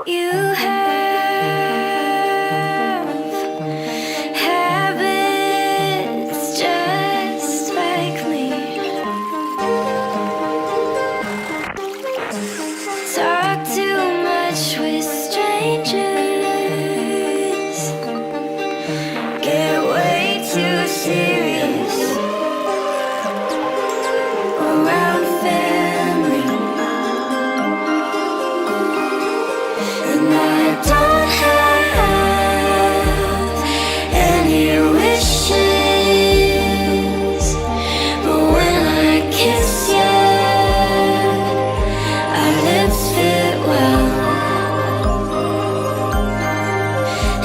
You have habits just like me. Talk too much with strangers. Get way too serious around family. And I don't have any wishes, but when I kiss you, our lips fit well.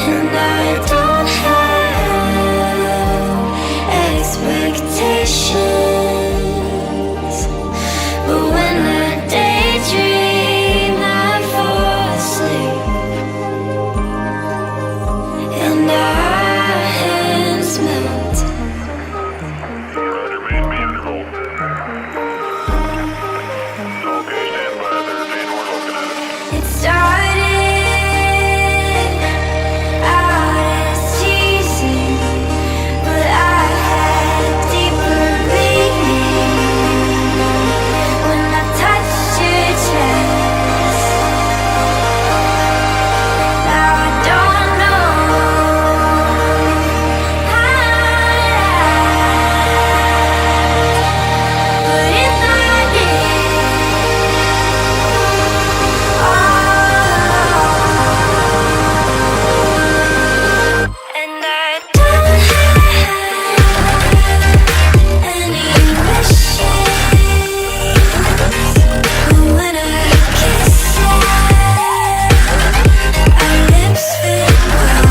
And I don't have expectations, but when I daydream, I fall asleep. And our hands melt. Roger, main being cold. Okay, stand by. They're saying we're looking at it. It started out as teasing, but I had deeper meaning when I touched your chest. Now I don't know how, but if I did, and I don't have any wishes, but when I kiss you, our lips fit well.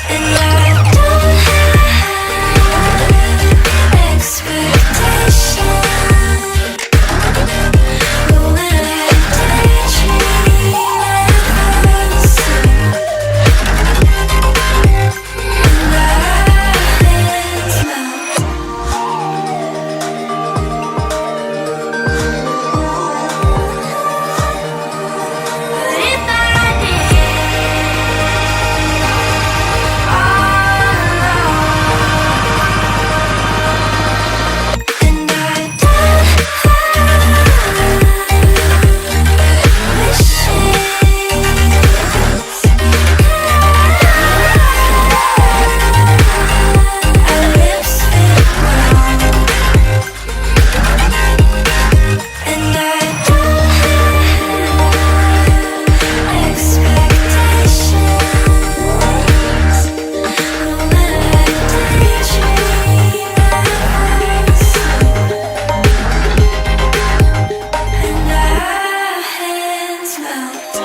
And I don't have expectations, but when I daydream, I fall asleep. And our hands melt. But if I did, and I don't have wishes, our lips fit well. And I don't have expectations, but when I daydream, I fall asleep. And our hands melt.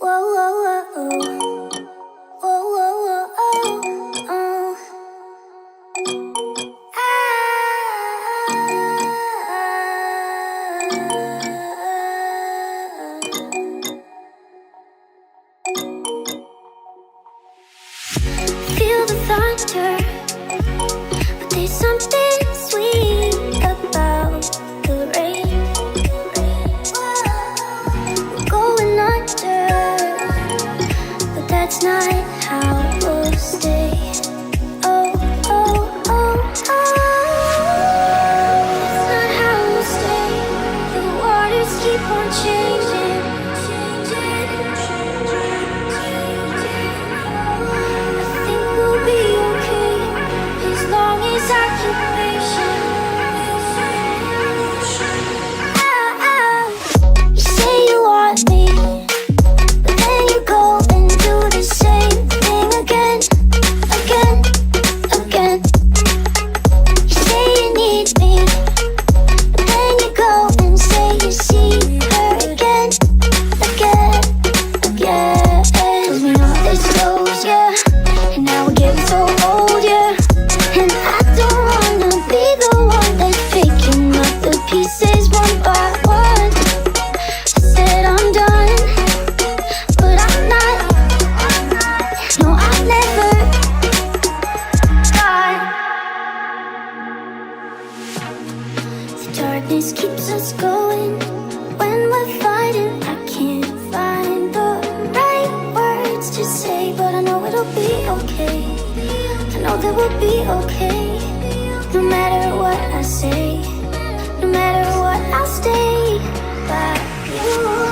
Whoa, whoa, whoa, whoa, whoa, whoa, Feel the thunder, but there's something sweet about the rain. We're going under, but that's not how we'll stay. Oh, oh, oh, oh. That's not how we'll stay. The waters keep on changing, I think we'll be okay as long as I keep patient. You say you want me, but then you go and do the same thing again, again, again. You say you need me, but then you go and say you see her again, again, again. 'Cause we know this goes, yeah, and now we're getting so old, yeah, and I don't wanna us going. When we're fighting, I can't find the right words to say, but I know it'll be okay. I know that we'll be okay. No matter what I say, no matter what, I'll stay by you.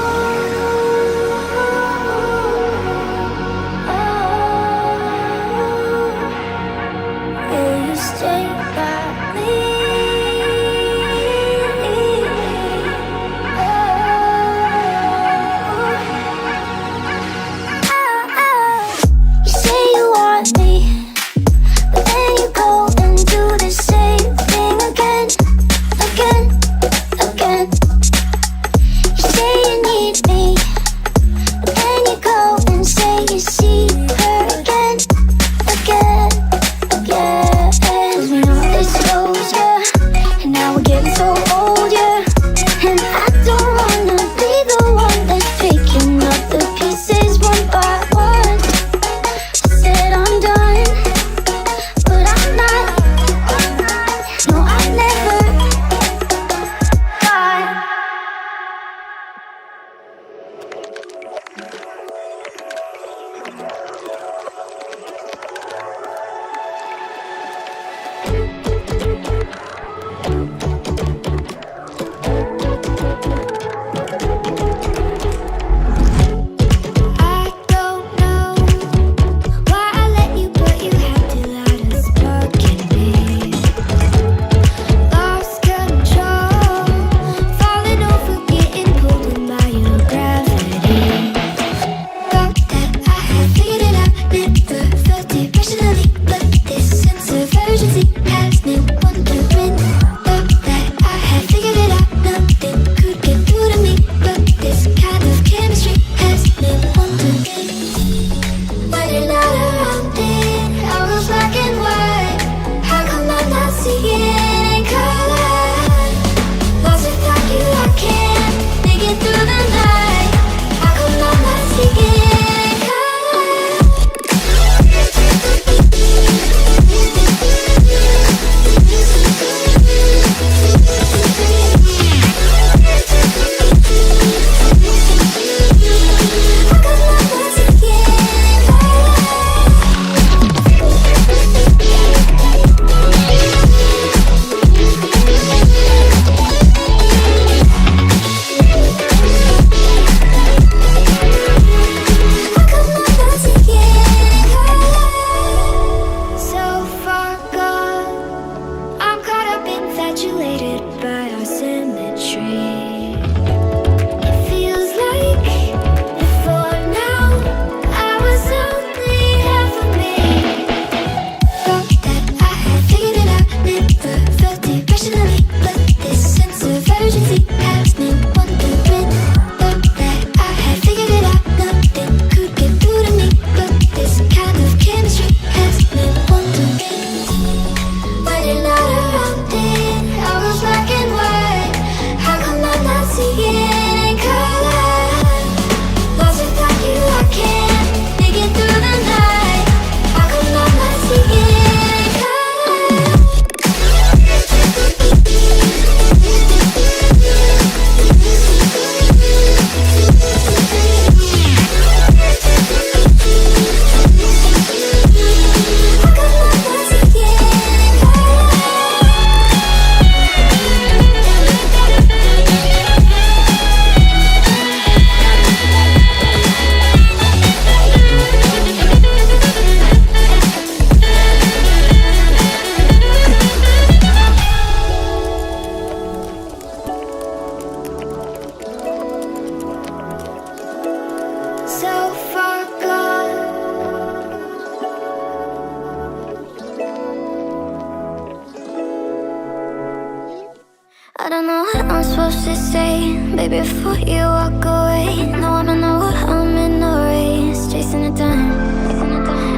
Baby, before you walk away, no, I'm in the wood, I'm in the race, chasing the time.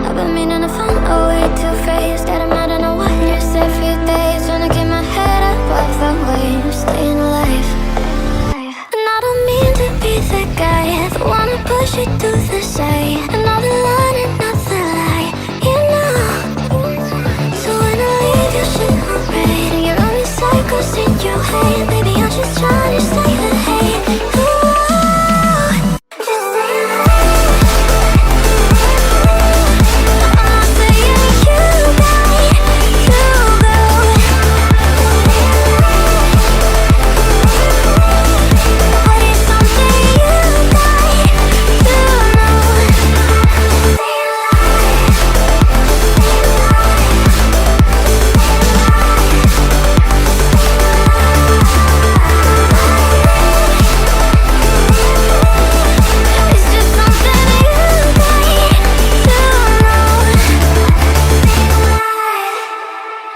I've been meaning to find a way to face that I'm not in a wire every day, trying to keep my head above the waves, staying alive. And I don't mean to be the guy that wanna push you to the side, and all the line and not the lie, you know. So when I leave you, shit, I'm right, and you're only cycles in your head, baby, I'm just trying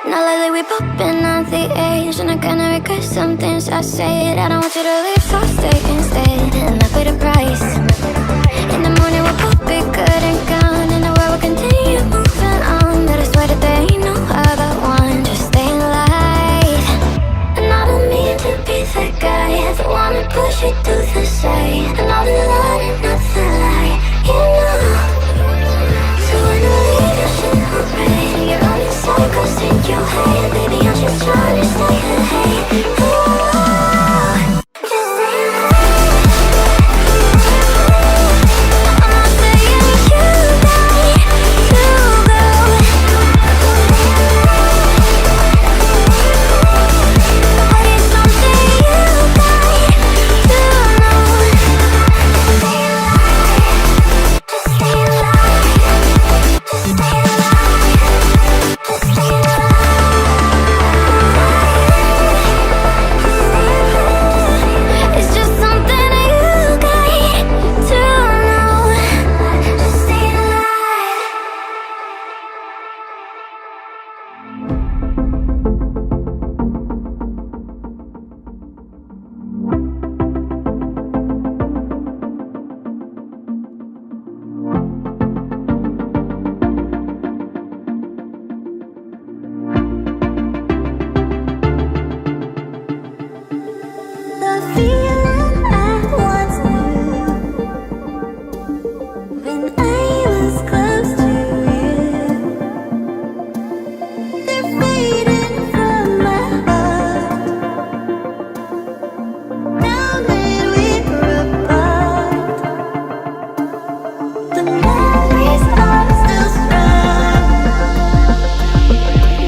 Now lately we popping at the age, and I kinda regret some things I said. I don't want you to leave, so stay instead, and I pay the price. In the morning we'll both be good and gone, and the world will continue moving on. But I swear that there ain't no other one. Just stay alive. And I don't mean to be that guy that wanna push you to the side. And all the lie and not the lie, you know. So when I leave you should alright. You're running cycles in your head. Baby, I'm just trying to stay ahead. Just stay alive. I'm not saying you got to go. But it's something you got to know. Stay alive. Just stay alive. Just stay alive. Just stay alive. It's just something you got to know. Just stay alive. The feeling I once knew when I was close to you, they're fading from my heart. Now that we're apart, the memories are still strong.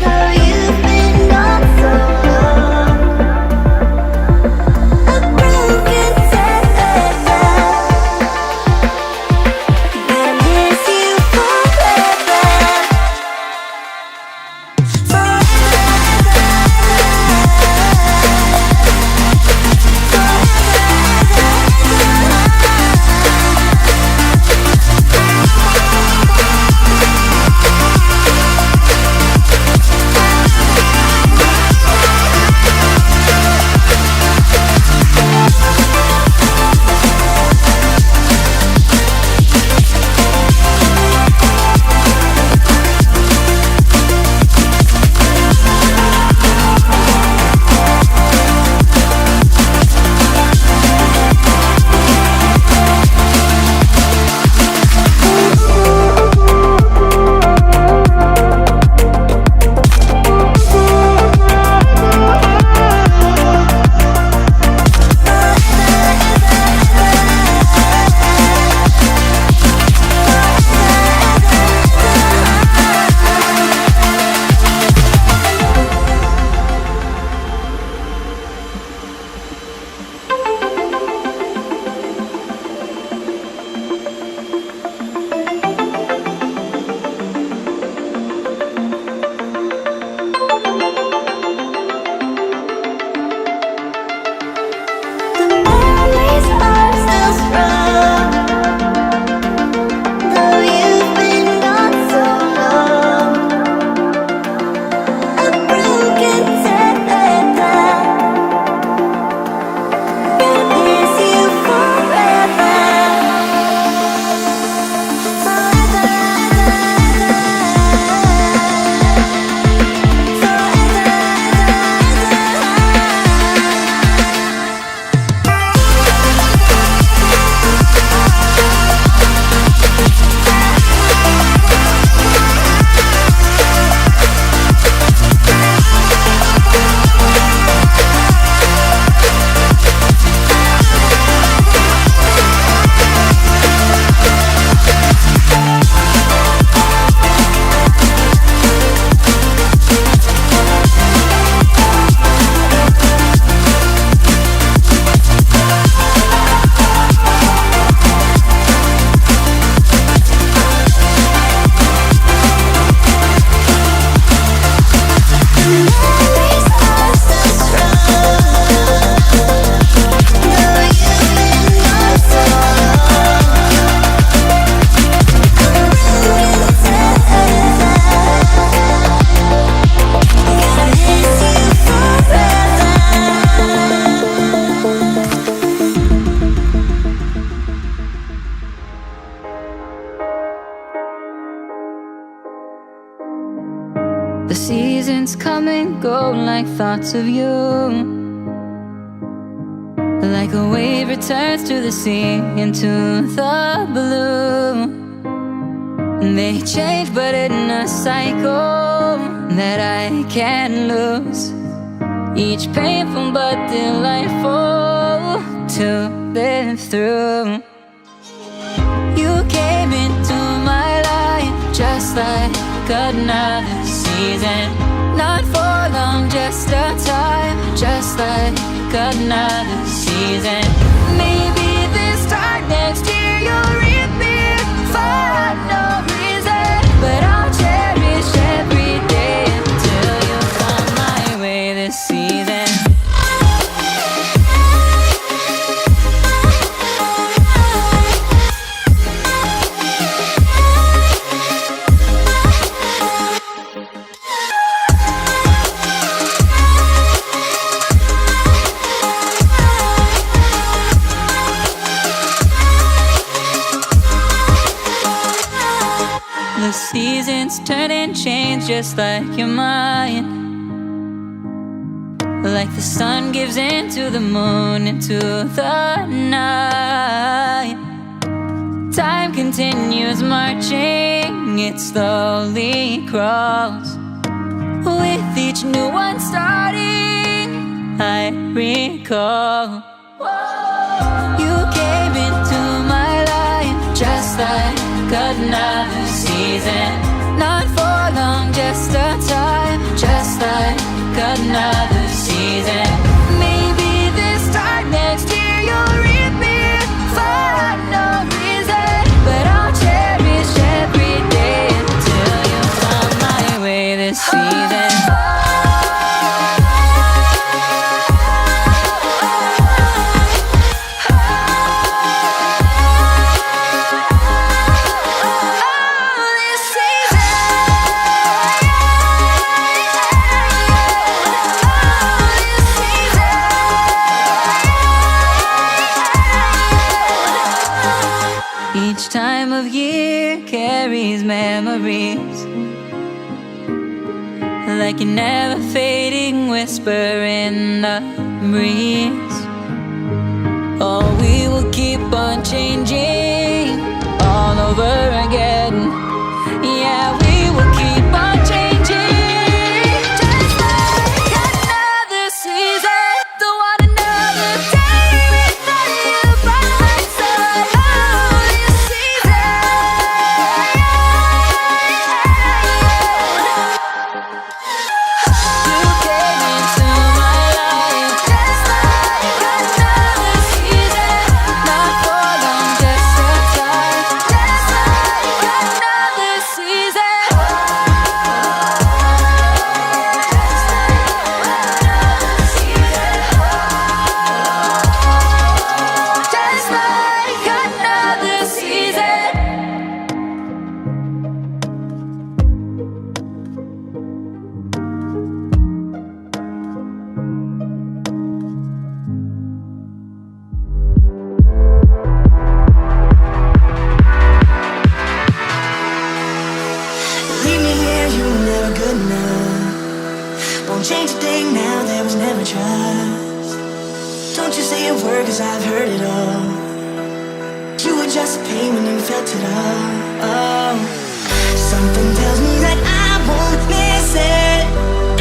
Though you've been gone so long. A broken tether, but I miss you forever. The memories are still strong. Though you've been gone so long. A broken tether, but I miss you forever. seasons come and go like thoughts of you. Like a wave returns to the sea, into the blue. They change but in a cycle that I can't lose. Each painful but delightful to live through. You came into my life just like another season. Not for long, just a time, just like another season. Maybe this time next year you'll reappear for no reason, but I'll cherish every day until you come my way this season. The seasons turn and change just like your mind. Like the sun gives into the moon, into the night. Time continues marching, it slowly crawls. With each new one starting, I recall. You came into my life just like another season. Not for long, just a time, just like another season. Maybe this time next year you'll reappear for no reason, but I'll cherish every day until you come my way this season. Each time of year carries memories, like a never fading whisper in the breeze. Oh, we will keep on changing all over again. Yeah, we will keep on changing, just like another season. Don't want another day without you by my side. Oh, this season. You came into my life just like another season. Not for long, just a time, just like another season. Just like another season. Leave me here, you were never good enough. Won't change a thing now, there was never trust. Don't you say a word, cause I've heard it all. You were just a pain when you felt it all. Oh. Something tells me that I won't miss it.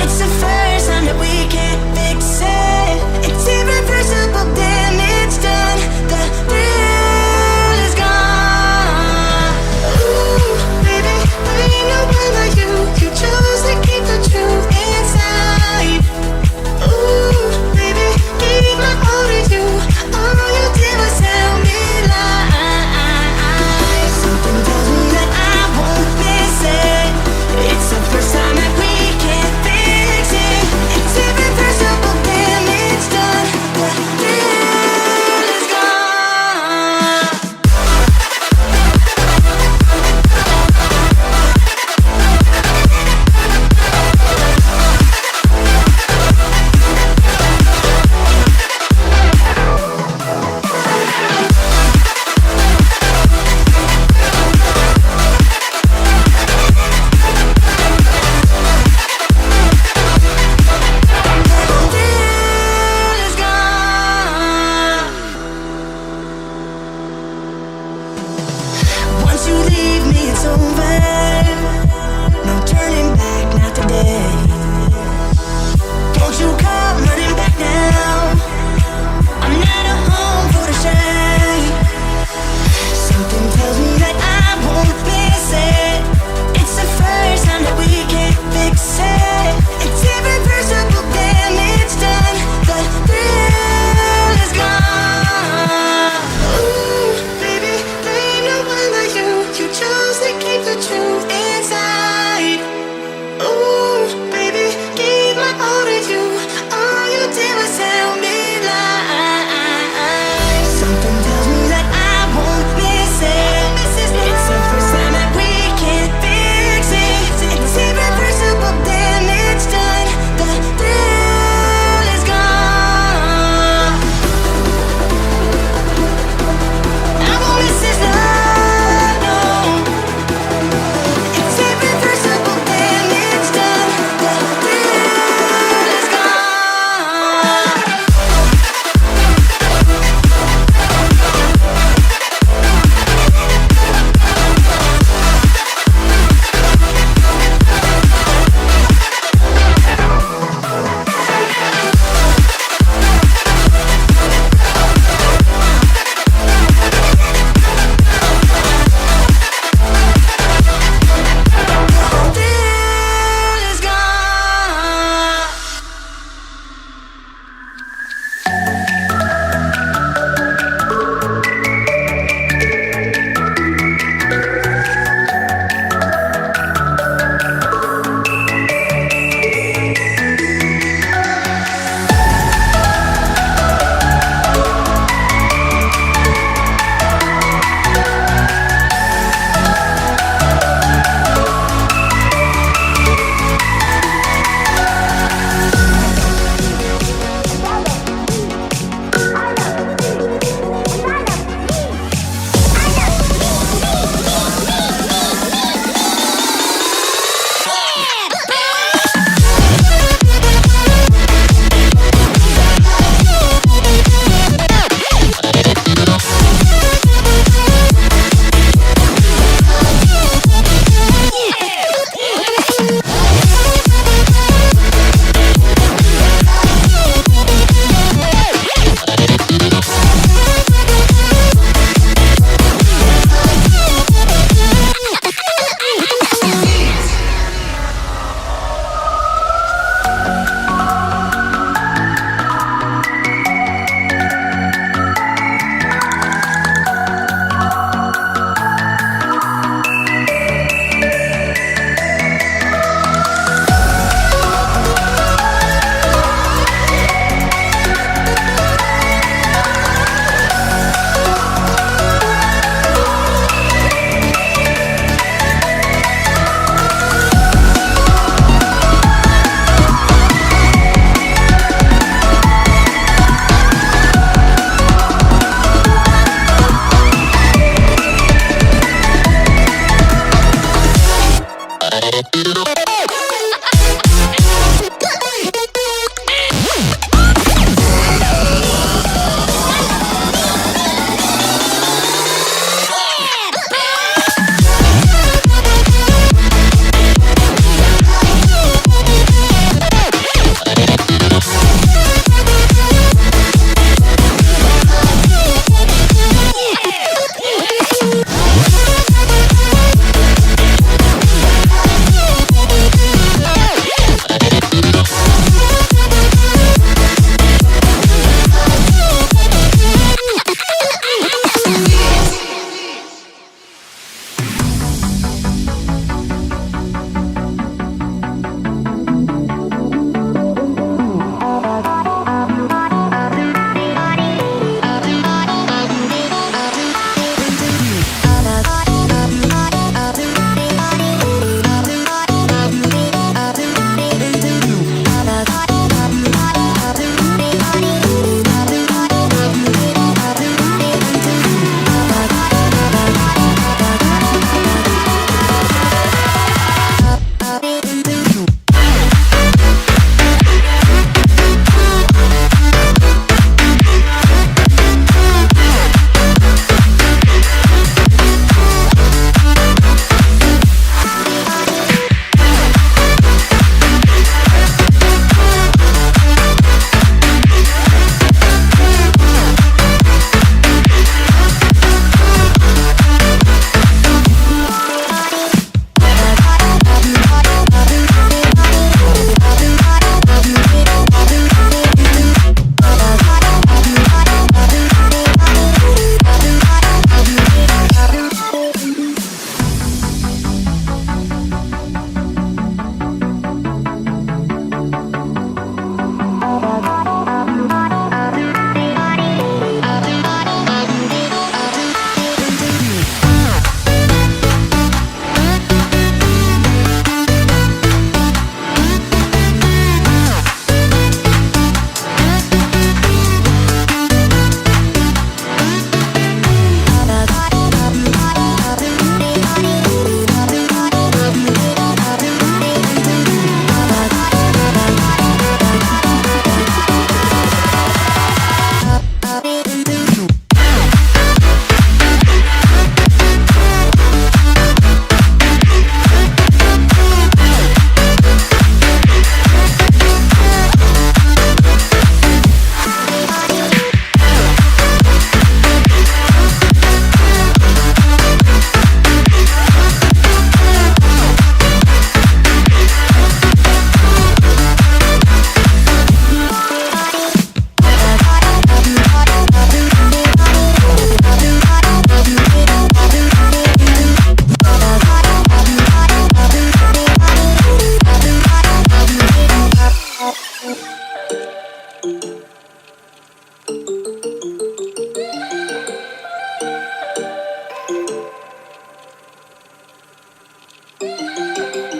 It's the first time that we can't fix it. It's irreversible damage done. The thrill is gone. Ooh, baby, there ain't no one like you. You chose to keep the truth inside. Ooh, baby, gave my all to you. All you did was tell me lies. Something tells me that I won't miss it. It's the first time that we can't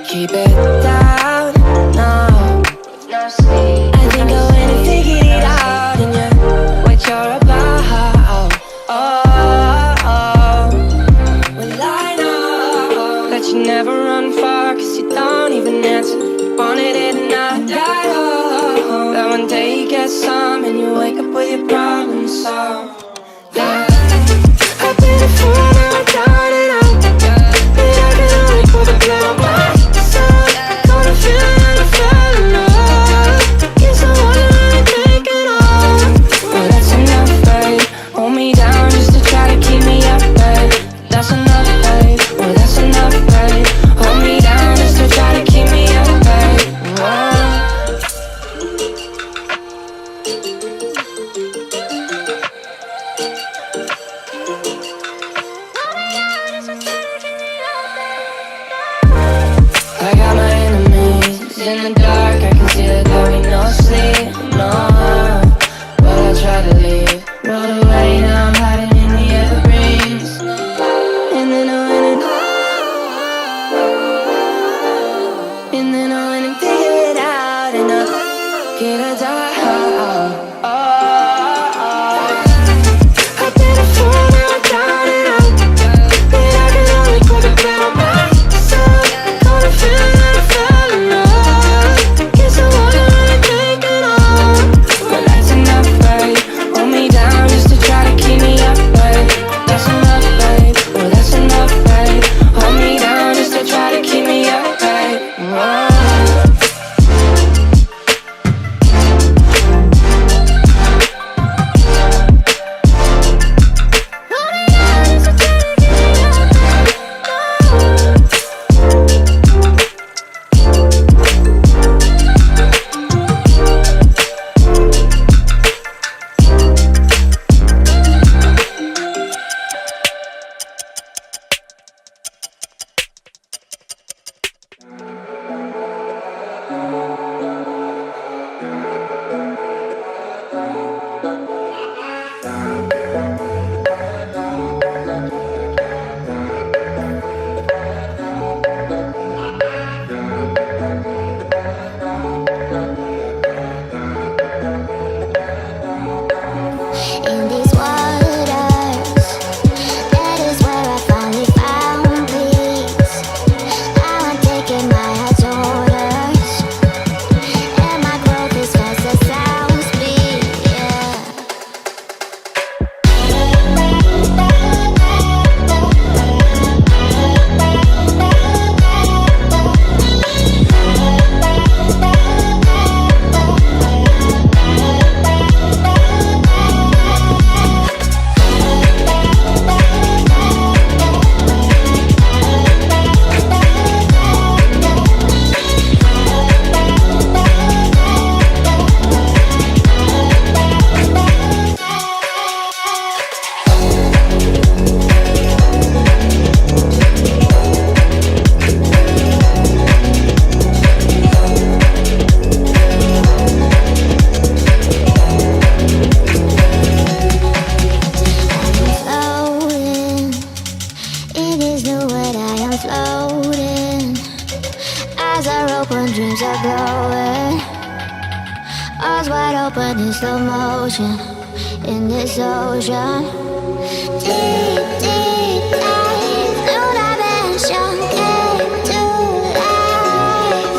Keep it down, no. I think I went and figured it out, and you're what you're about. Well, I know that you never run far, cause you don't even answer. Wanted it and not at all. That one day you get some and you wake up with your problems solved. Yeah, I've been a fool, now I'm down and out. But I can only put a bit on myself. Gonna feel like I fell in love. Guess I wanna really take it all. Well, that's enough, babe. Hold me down just to try to keep me up, babe. That's enough, babe. Well, that's enough, babe. Hold me down just to try to keep me up, babe. Whoa. I got my enemies in the dark. I can see that there ain't no sleep, no. But I try to leave. Rolled away, now I'm hiding in the evergreens. And then I went and figured it out, and I get a die. I've been a fool, now I'm down and out. But I can only put a bit on myself. Gonna feel like I fell in love. Guess I wanna really take it all. Well, that's enough, babe. Hold me down just to try to keep me up, babe. That's enough, babe. Well, that's enough, babe. Hold me down just to try to keep me up, babe. Whoa. In these waters, that is where I finally found peace. Now I'm taking my heart's orders, and my growth is fast as sound speed. Yeah. Floating in this new world, I am floating. Eyes are open, dreams are glowing. Eyes wide open in slow motion in this ocean. Deep, deep dive, new dimension came to life.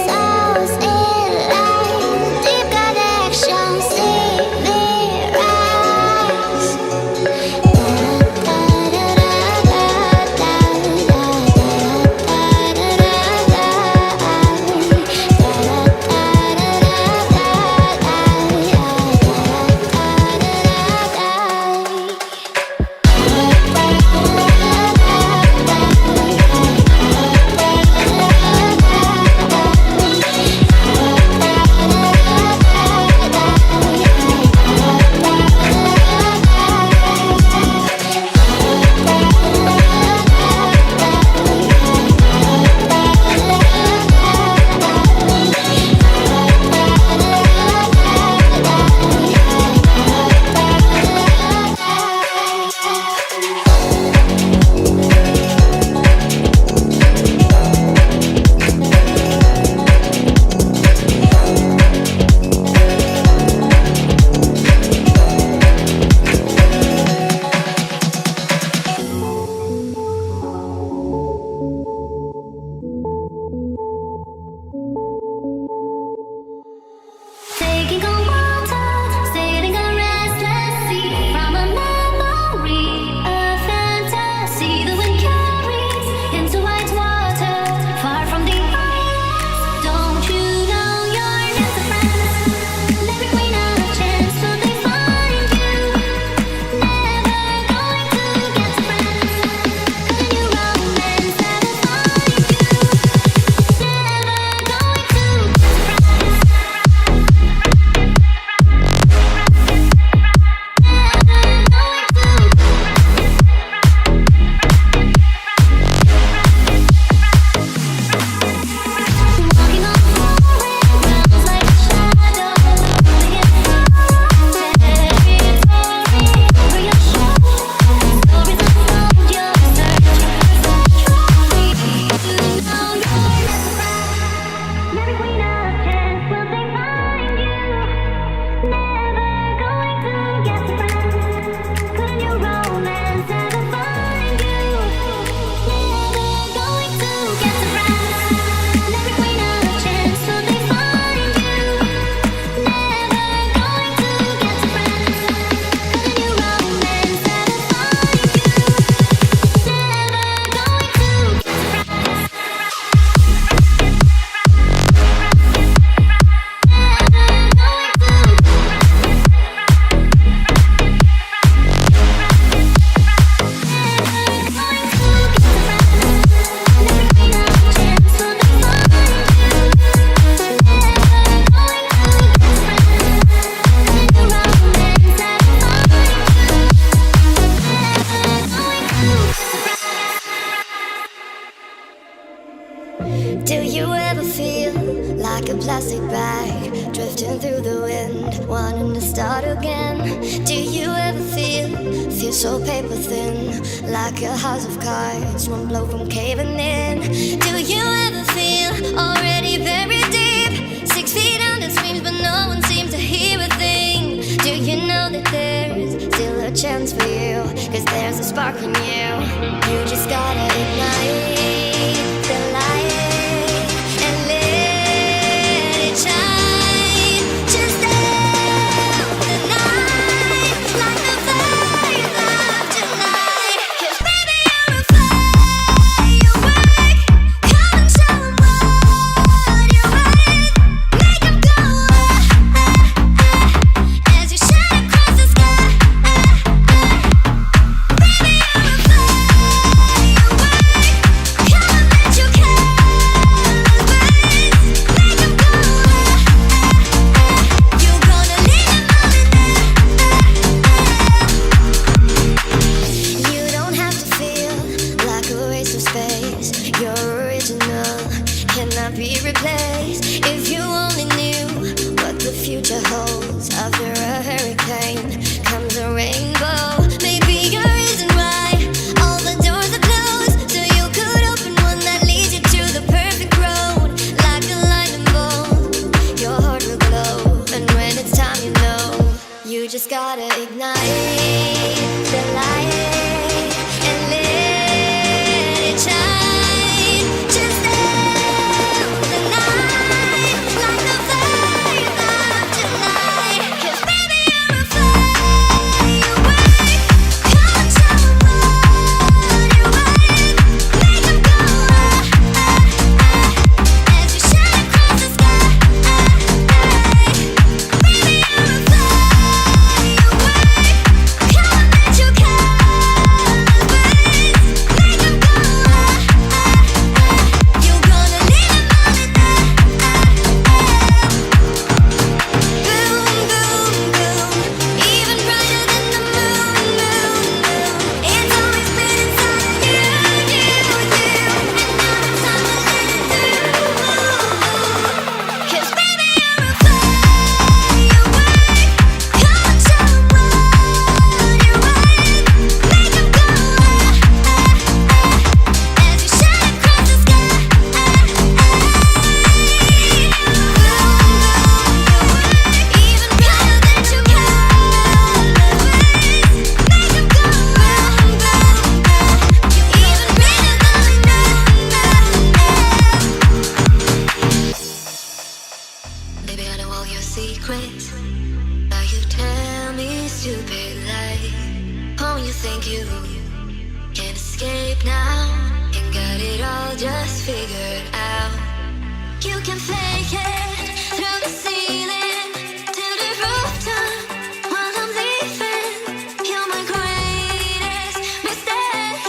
Souls in life, deep connection, see me rise. plastic bag, drifting through the wind, wanting to start again. Do you ever feel so paper thin, like a house of cards, one blow from caving in? Do you ever feel already very deep, 6 feet under screams but no one seems to hear a thing? Do you know that there's still a chance for you, 'cause there's a spark in you? You just gotta ignite the light and let it shine. Just out the night like the fire of July. 'Cause baby you're a firework. Come and show 'em what you're worth. Make 'em go as you shine across the sky. Baby you're a firework. all your secrets, but you tell me stupid lies. Oh, you think you can escape now and got it all just figured out. You can fake it through the ceiling to the rooftop while I'm leaving. You're my greatest mistake,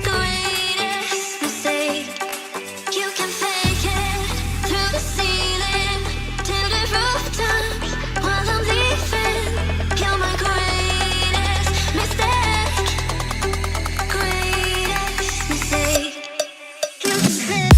greatest mistake. You can fake it through the ceiling to the rooftop while I'm leaving. You're my greatest mistake, greatest mistake. You can fake.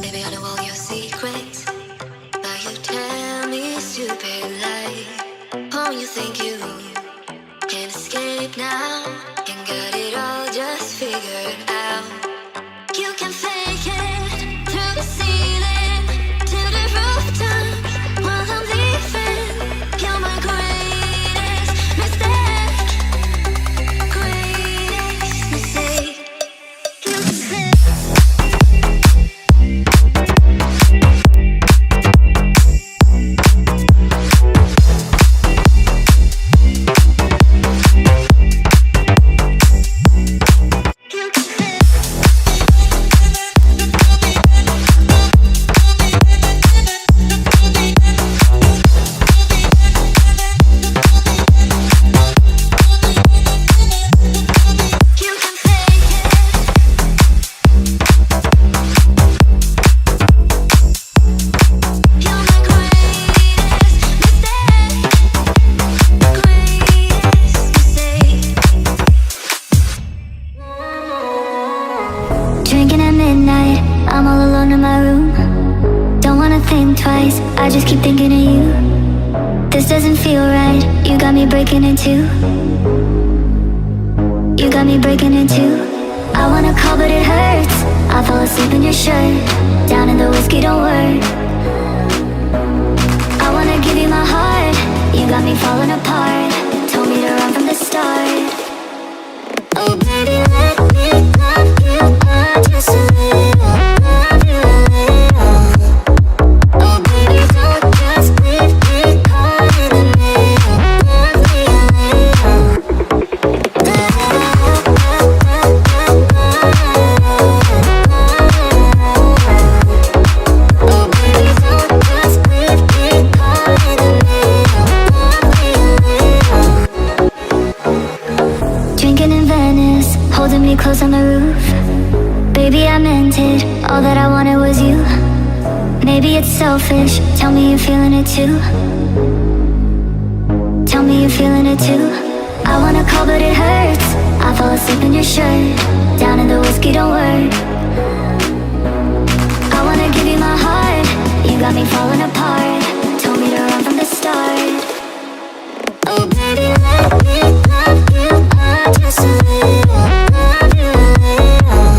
Baby, I know all your secrets, but you tell me stupid lies. Oh, you think you can escape now and got it all just figured out. You can fake it through the ceiling to the rooftop while I'm leaving. You're my greatest mistake, greatest mistake. You can fake. Drinking at midnight, I'm all alone in my room. Don't wanna think twice, I just keep thinking of you. This doesn't feel right, you got me breaking in two. You got me breaking in two. I wanna call but it hurts, I fall asleep in your shirt. Down in the whiskey, don't work. I wanna give you my heart, you got me falling apart. Told me to run from the start. Oh baby, let me love you, just a little, love you a little. Oh baby, don't just leave me caught in the middle, love me a little. Oh baby, don't just leave me caught in the middle, love me a little. Drinking in Venice, holding me close on the roof. Baby, I meant it, all that I wanted was you. Maybe it's selfish, tell me you're feeling it too. Tell me you're feeling it too. I wanna call but it hurts, I fall asleep in your shirt. Down in the whiskey, don't work. I wanna give you my heart, you got me falling apart. Told me to run from the start. Oh baby, let me love you, just a little, love you a little.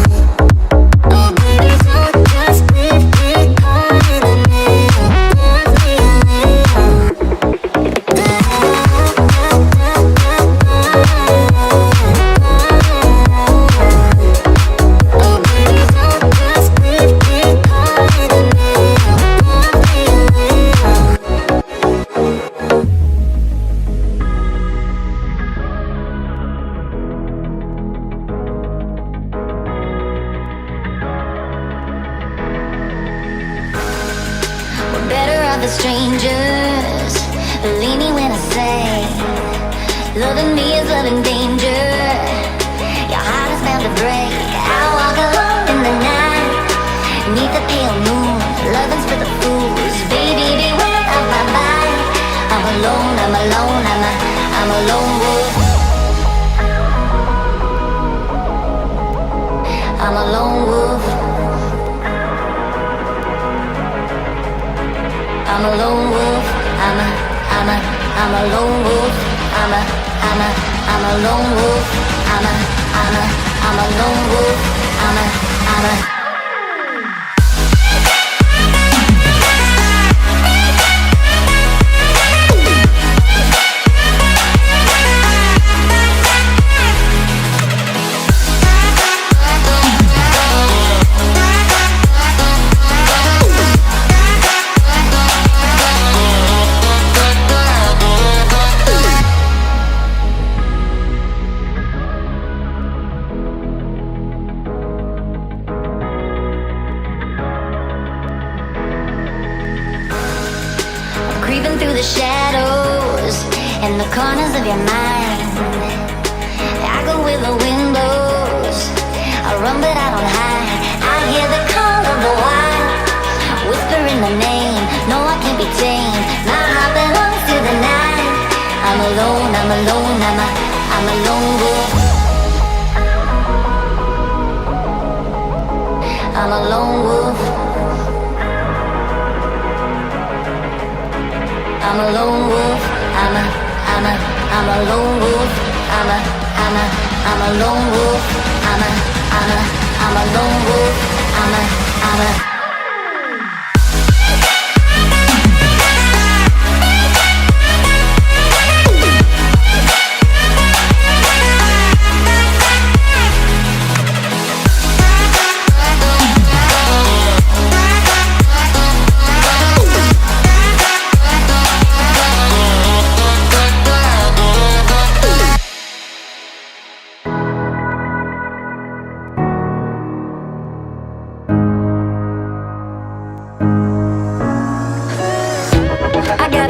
Oh baby, don't just leave me caught in the middle, love me a little. Oh baby, don't just leave me caught in the middle, love me a little. We're better off as strangers. Believe me when I say, loving me is loving danger. Your heart is bound to break. I walk alone in the night, the pale moon, loving's for the fools. Baby, beware of my mind. I'm alone, I'm alone, I'm a lone wolf. I'm a lone wolf. I'm a lone wolf. I'm a lone wolf. I'm a lone wolf. I'm a lone wolf. Creeping through the shadows in the corners of your mind. I go where the wind blows. I run but I don't hide. I hear the call of the wild, whispering the name. No, I can't be tamed. My heart belongs to the night. I'm alone, I'm alone, I'm a lone wolf. I'm a lone wolf. I'm a lone wolf. I'm a lone wolf. I'm a lone wolf. I'm a lone wolf.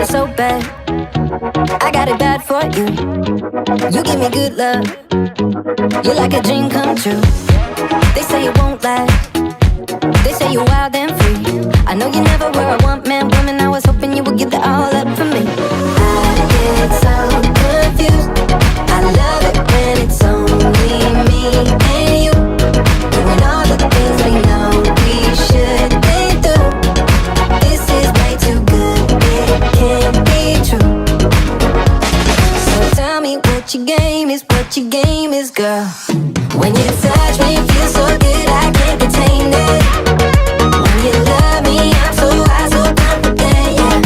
So bad, I got it bad for you. You give me good love, you're like a dream come true. They say it won't last, they say you're wild and free. I know you never were a one-man woman, I was hoping you would give that all up for me. I get so confused, I love it when it's only me and you, doing all the things we know we shouldn't do. This is way too good, it can't be true. So tell me what your game is, girl. When you touch me, it feels so good, I can't contain it. When you love me, I'm so high, so confident, yeah.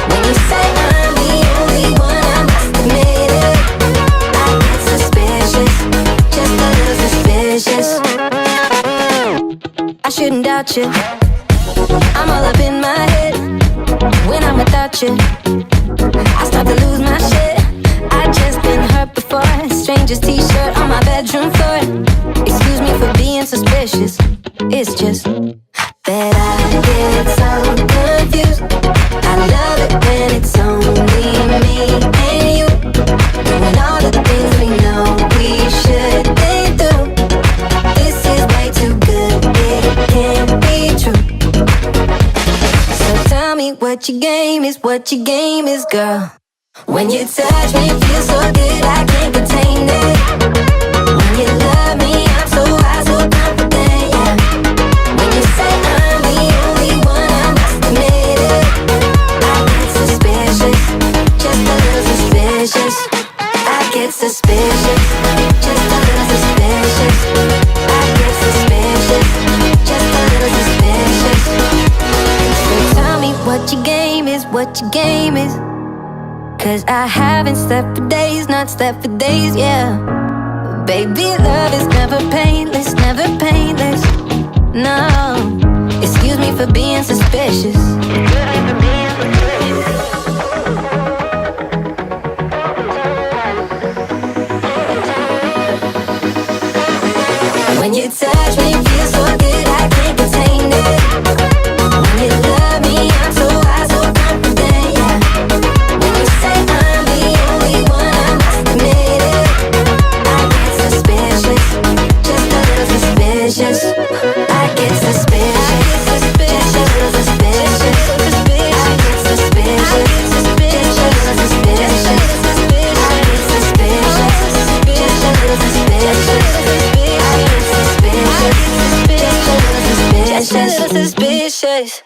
When you say I'm the only one, I must admit it. I get suspicious, just a little suspicious. I shouldn't doubt you, I'm all up in my head. When I'm without you, I start to lose my shit. I just been hurt before, stranger's t-shirt on my bedroom floor. Excuse me for being suspicious, it's just that I get so confused. I love it when it's only me and you, doing all the things we know we shouldn't do. This is way too good, it can't be true. So tell me what your game is, girl. When you touch me, it feels so good, I can't contain it. When you love me, I'm so high, so confident, yeah. When you say I'm the only one, I must admit it. I get suspicious, just a little suspicious. I get suspicious, just a little suspicious. I get suspicious, just a little suspicious. So tell me what your game is, 'cause I haven't slept for days, not slept for days, yeah. Baby, love is never painless, never painless. No, excuse me for being suspicious. When you touch me, it feels so good, I can't contain it. When you love me, I'm so high, so confident, yeah. When you say I'm the only one, I must admit it. I get suspicious, just a little suspicious. suspicious.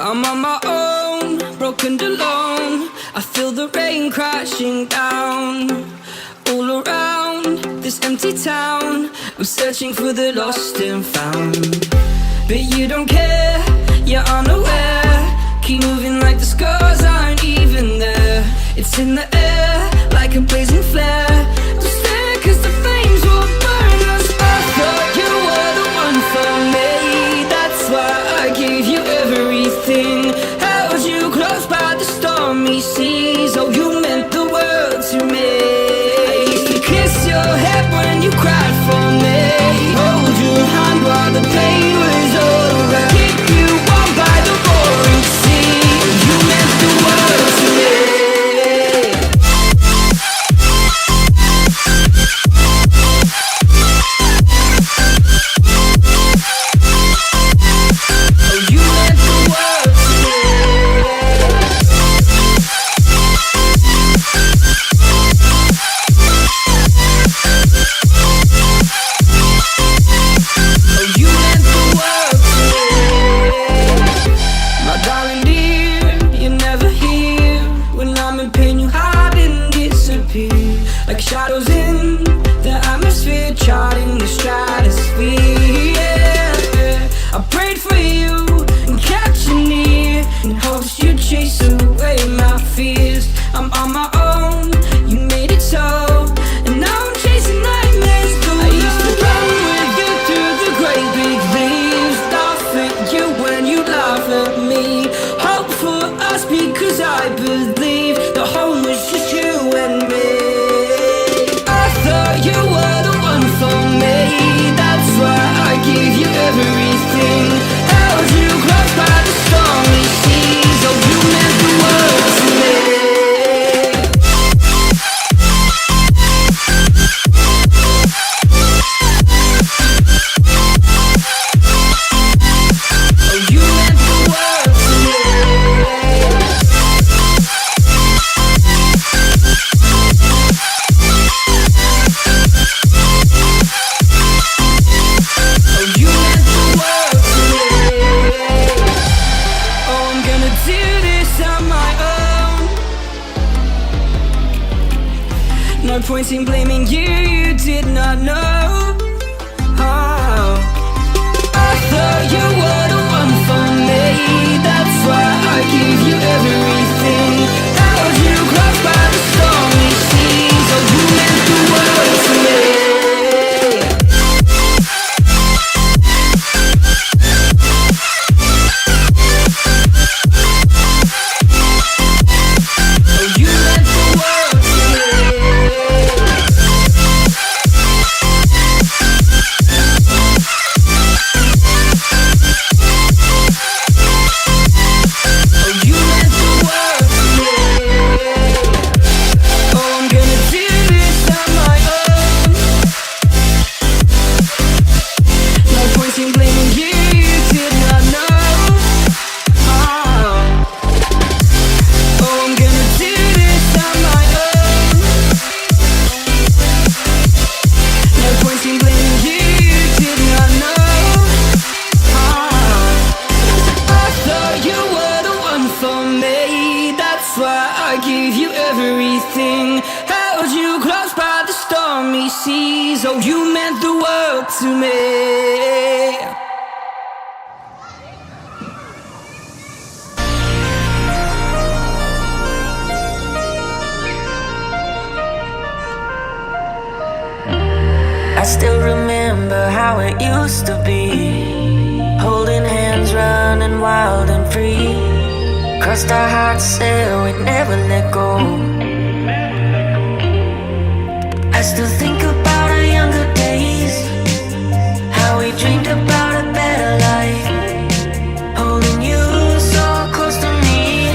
I'm on my own, broken alone. I feel the rain crashing down all around this empty town. I'm searching for the lost and found, but you don't care, you're unaware. Keep moving like the scars aren't even there. It's in the air like a blazing flare. Don't stare 'cause the flames will burn us. I thought you were the one for me. That's why I gave you everything. Held you close by the stormy seas. Oh, you meant the world to me. I used to kiss your head when you cried for me. Hold your hand while the pain was all around. Keep you warm by the roaring sea. You meant the world to me. Like shadows in the atmosphere, charting the stratosphere. Yeah. I prayed for you and kept you near in hopes you'd chase away my fears. I'm on my own, you made it so, and now I'm chasing nightmares. I used to run with you through the great big leaves, laugh at you when you laugh at me. Hope for us because I believe the home was just you and me. You were the one for me. That's why I gave you everything. Held you close by the stormy seas. Oh, you meant the world to me. Oh, you meant the world to me. No point in blaming you, you did not know. Oh. I thought you were the one for me. That's why I gave you everything. Held you close by the stormy seas. Oh, you meant the world to me. Oh, you meant the world to me. I still remember how it used to be. Holding hands, running wild and free. Crossed our hearts, said we'd never let go. I still think about our younger days, how we dreamed about a better life. Holding you so close to me,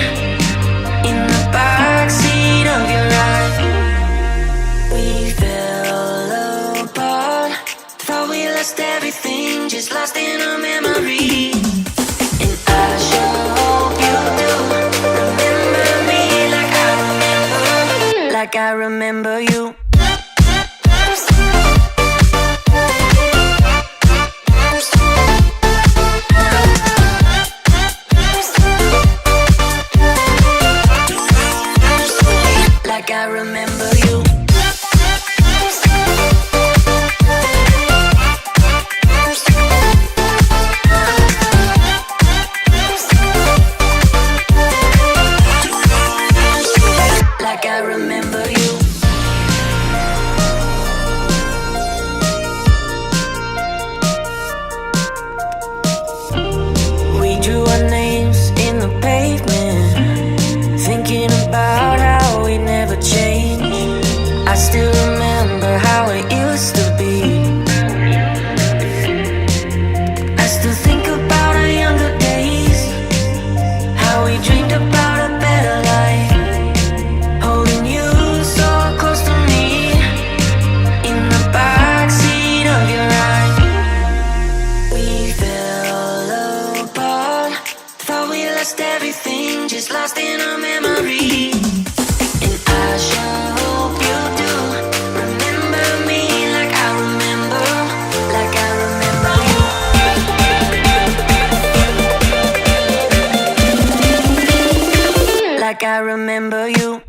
in the backseat of your ride. We fell apart, thought we lost everything, just lost in a memory. And I sure hope you do remember me like I remember you. lost everything, just lost in a memory. And I sure hope you do remember me like I remember you. Like I remember you. Like I remember you.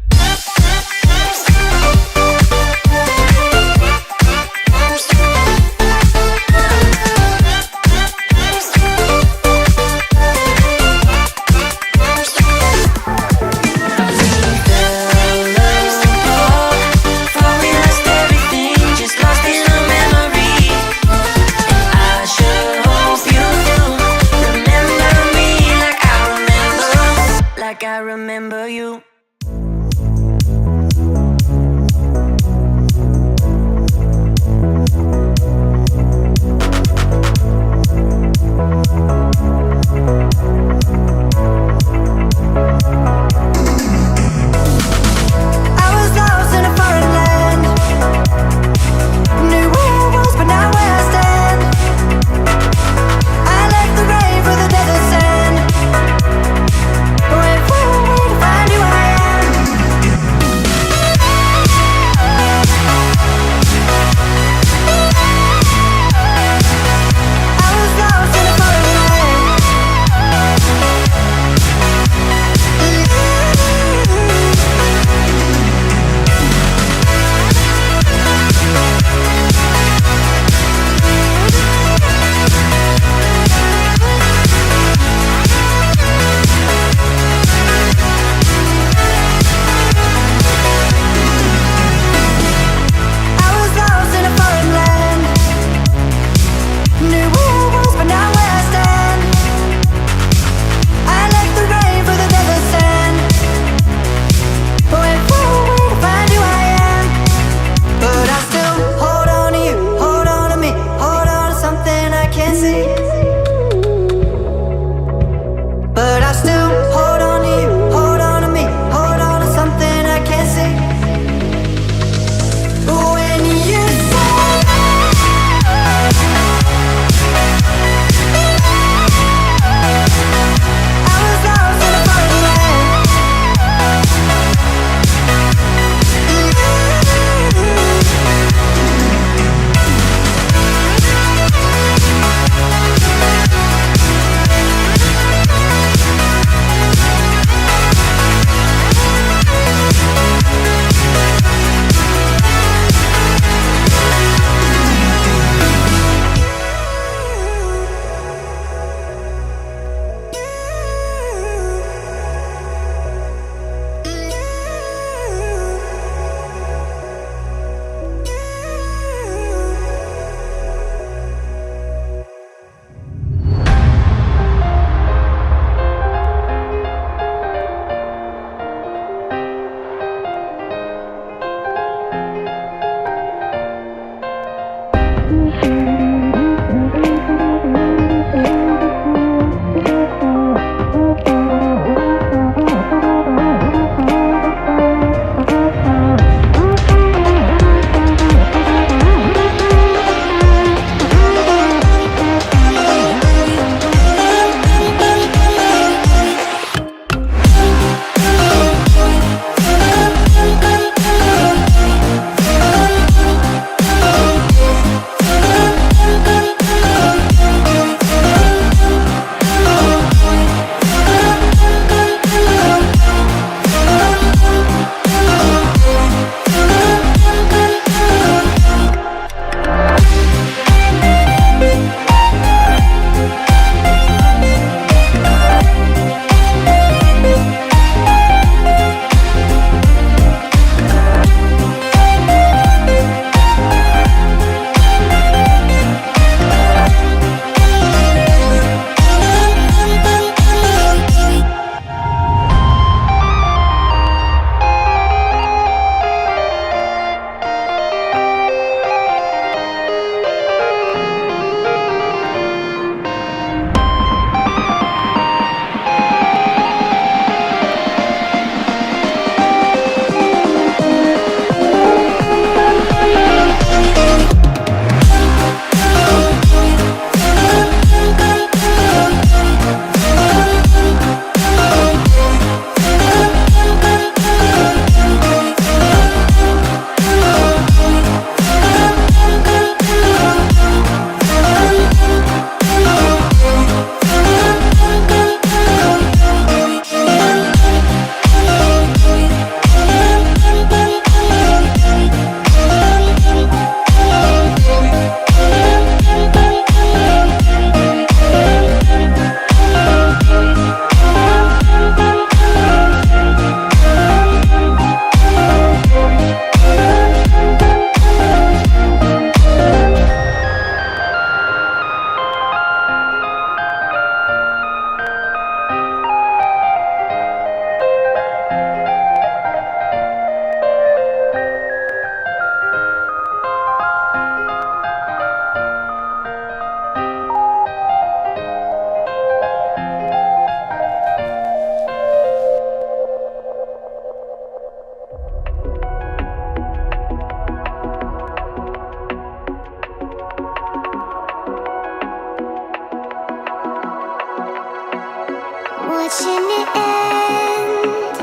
watching it end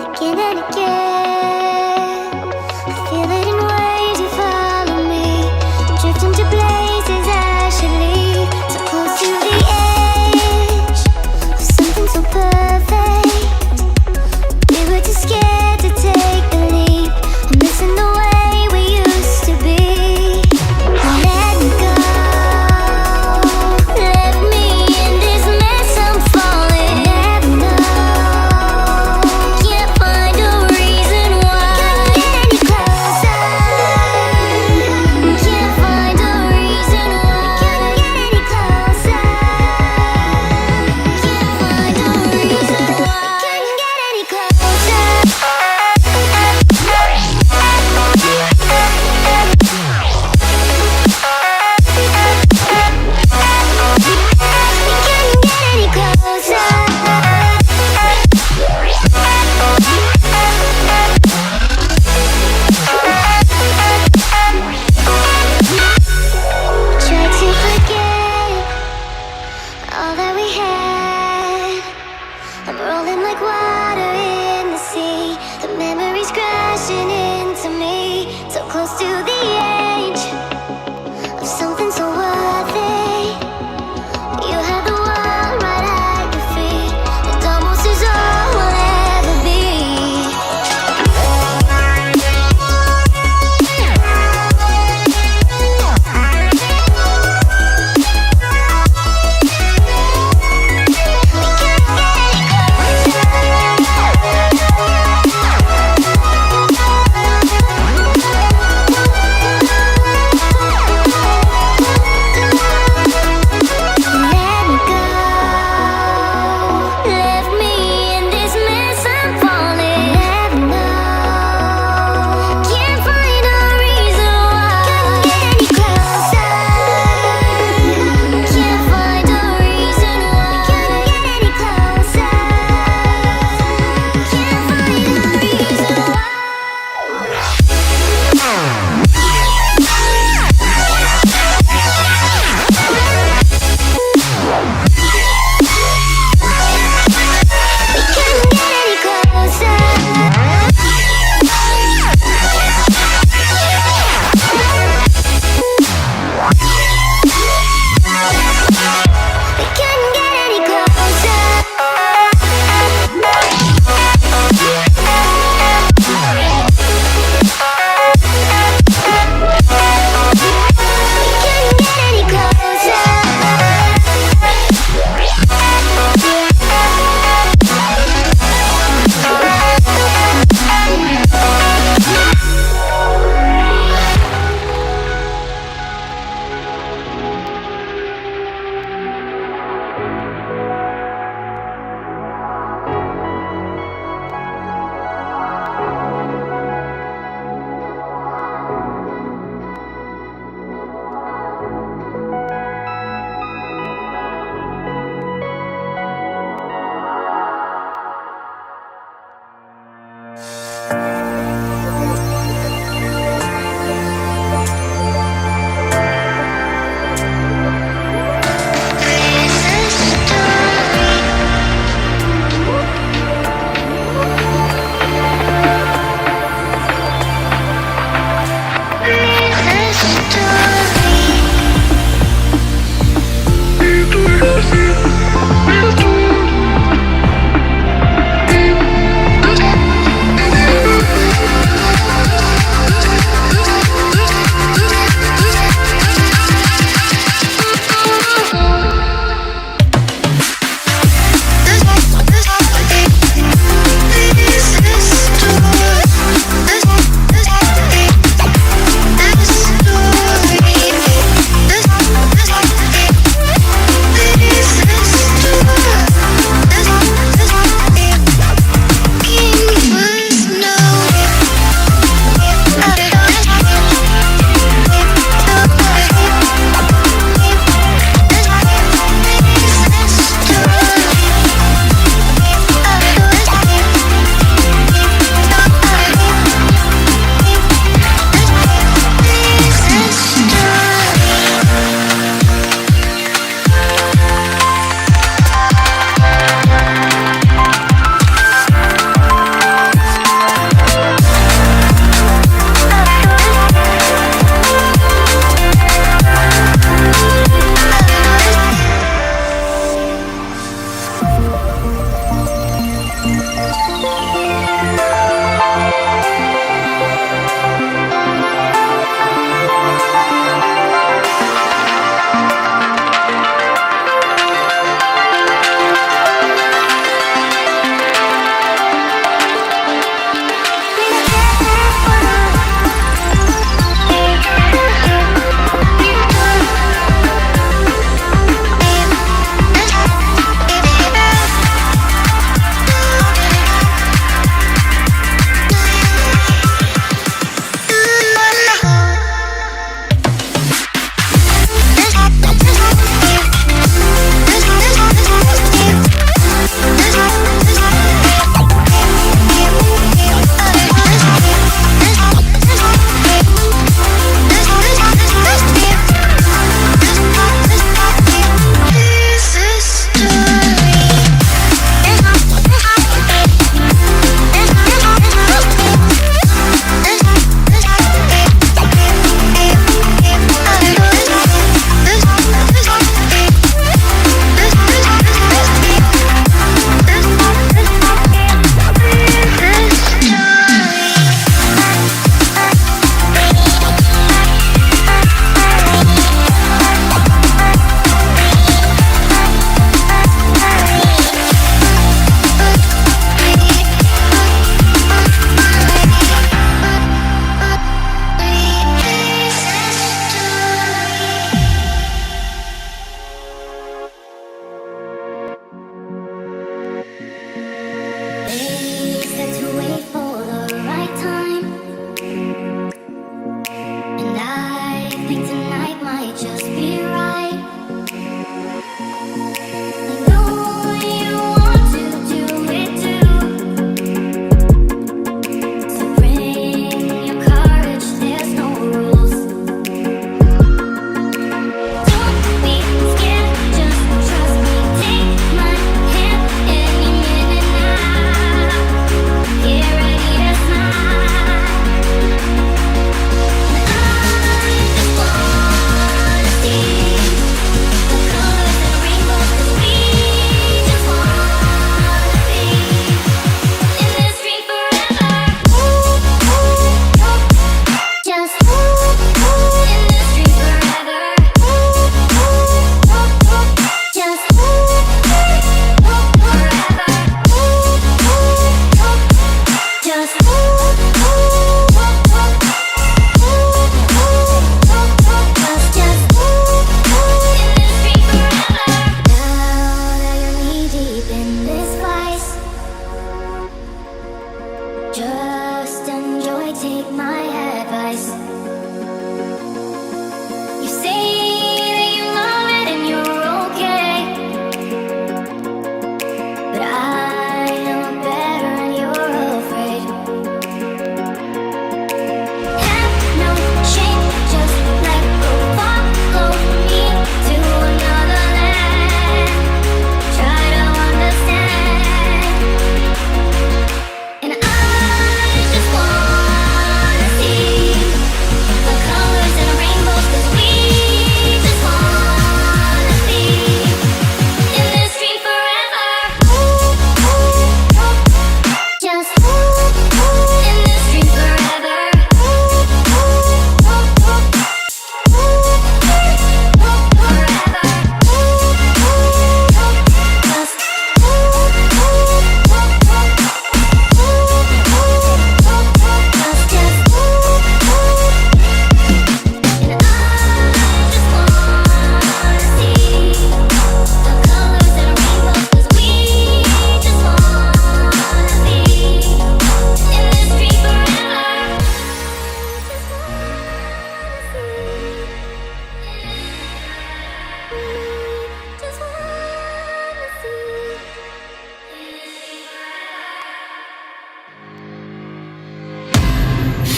again and again. I feel it in ways you follow me, drifting to places I should leave. So close to the edge of something so perfect. We were too scared to take the leap. I'm missing the way we used to be. Let me go, let me in this mess I'm falling. Never know, can't find a reason why. Can't get any closer, can't find a reason why. Can't get any closer, can't find a reason why. Can't get any closer. Try to forget all that we had. I'm rolling like water in the sea. The memories crashing into me. So close to the edge of something so worthy. You had the world right at your feet. It almost is all we'll ever be. We can't get any closer.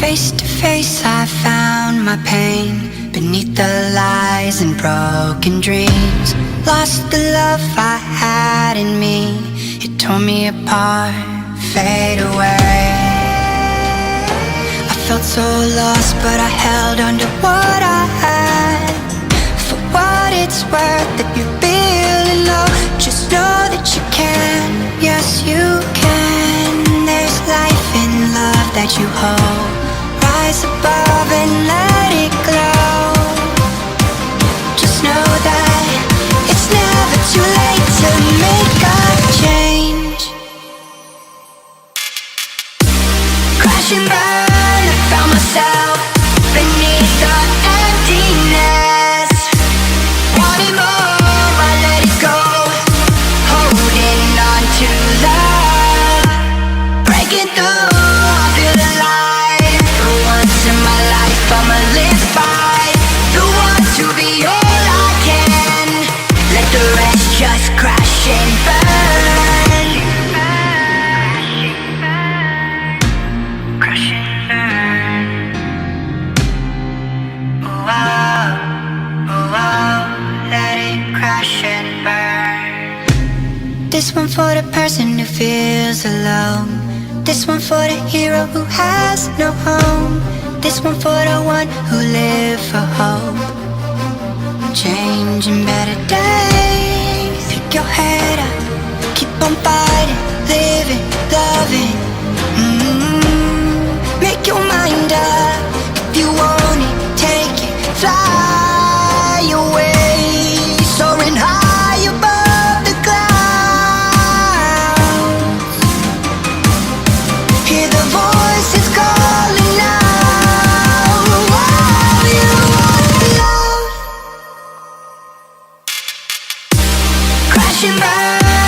Face to face I found my pain beneath the lies and broken dreams. Lost the love I had in me, it tore me apart, fade away. I felt so lost but I held on to what I had. For what it's worth, if you're feeling low, just know that you can, yes you can. There's life in love that you hold. Rise above and let it glow. Just know that it's never too late to make a change. Crash and burn, I found myself beneath the emptiness. Wanting more, I let it go. Holding on to love. Breaking through, I feel alive. For once in my life, I'ma live by the want to be all I can. Let the rest just crash and burn. Crash and burn. Oh, oh, oh, let it crash and burn. This one for the person who feels alone. This one for the hero who has no home. This one for the one who live for hope. Changing better days. Pick your head up, keep on fighting, living, loving. Make your mind up. If you want it, take it, fly away. Soaring high above the clouds. Hear the voices calling now. Oh, you want love. Crash and burn.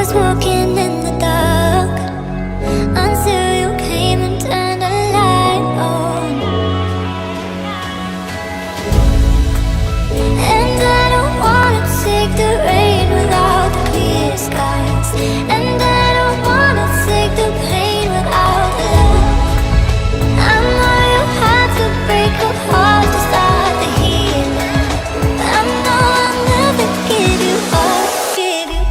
was walking in the dark until you came and turned a light on. And I don't wanna take the rain without the clear skies. And I don't wanna take the pain without love. I know you had to break a heart to start the healing. I know I'll never give you up, give you.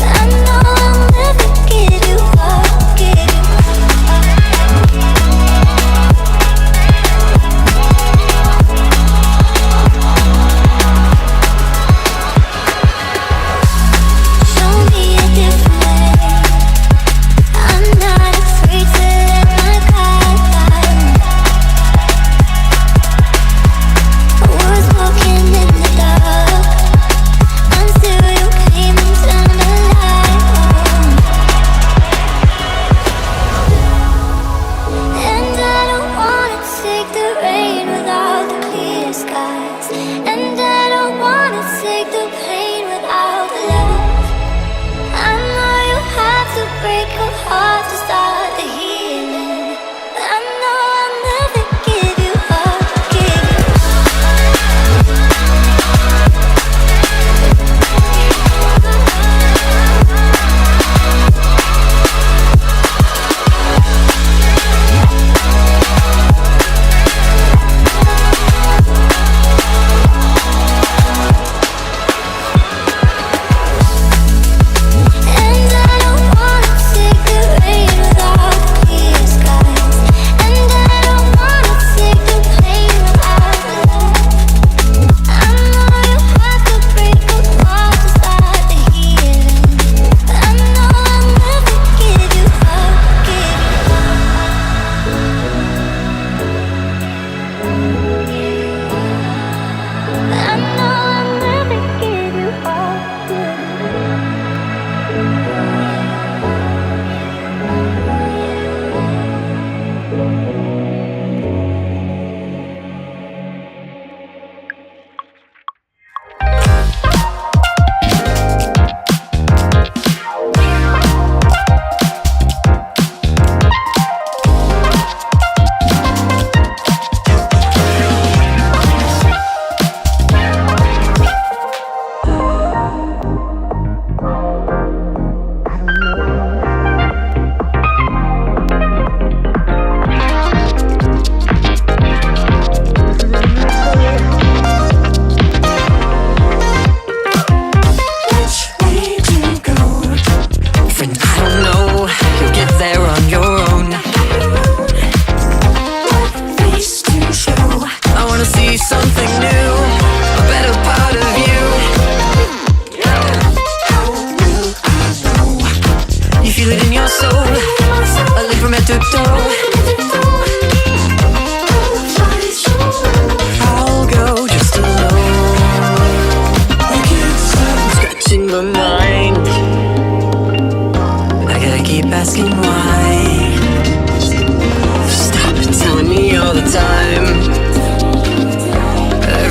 I know I'll never give you up, give you. Show me a different way. I'm not afraid to let my guard down. I was walking in the dark until you came and turned the light on. And I don't wanna take the rain without the clear skies. And I don't wanna take the pain without love. I know you had to break a heart to start the healing. I know I'll never give you up, give you. And I don't wanna take the rain without the clear skies. And I don't wanna take the pain without love. I know you had to break a heart to start the healing. I know I'll never give you up, give you. I know I'll never give you up, give you. Friend, I don't know, you'll get there on your own. Face to show, I wanna see something new, a better part of you. How will I know? You feel it in your soul, a link from head to toe. I'll go just alone. I can't stop scratching my mind. I gotta keep asking why. Stop telling me all the time that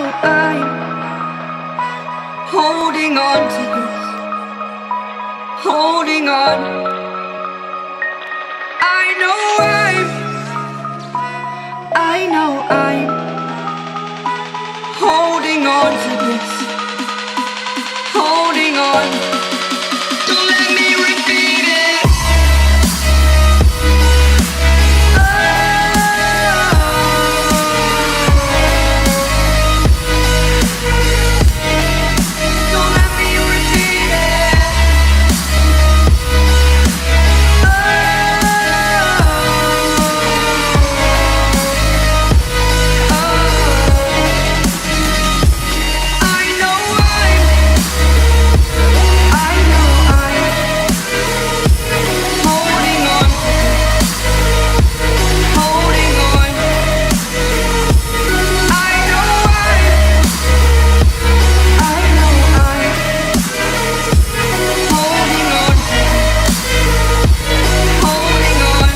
know I'm holding on to this, holding on. I know I'm holding on to this, holding on. Don't let me repeat it. Don't let me repeat it. I know I'm holding on to this, holding on. I know I'm holding on to this, holding on.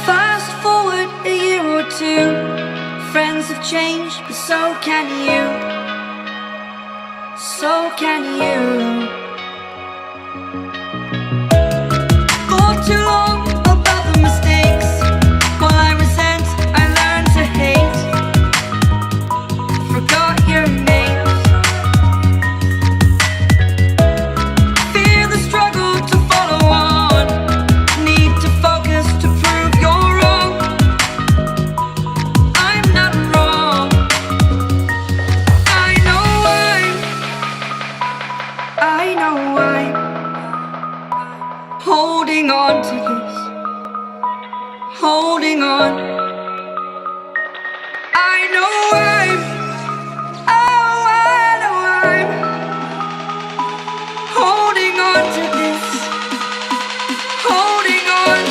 Fast forward a year or two, friends have changed, but so can you, so can you. Thought too long about the mistakes, while I resent, I learned to hate. Forgot your names. Fear the struggle to follow on. Need to focus to prove you're wrong. I'm not wrong. I know I'm holding on to this, holding on. I know I'm holding on to this, holding on.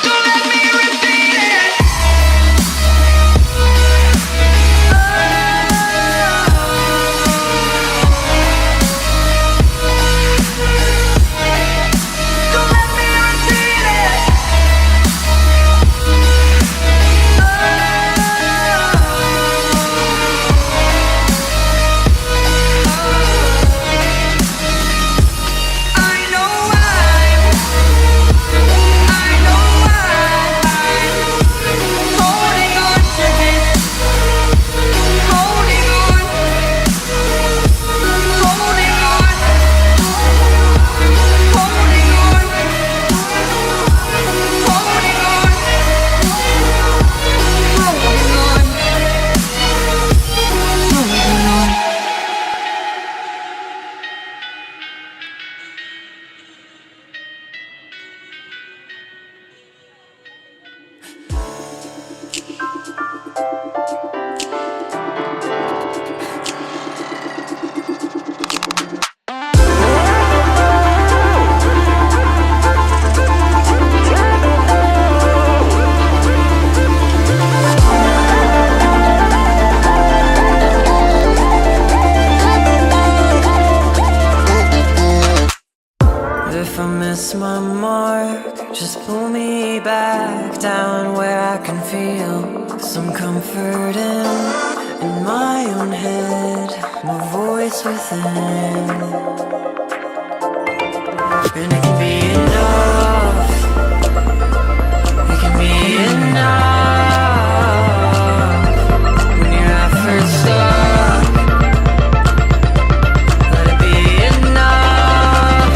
Don't let me repeat it. Don't let me repeat it. If I miss my mark, just pull me back down where I can feel some comfort in my own head, my voice within. And it can be enough, it can be enough when your efforts stop. Let it be enough.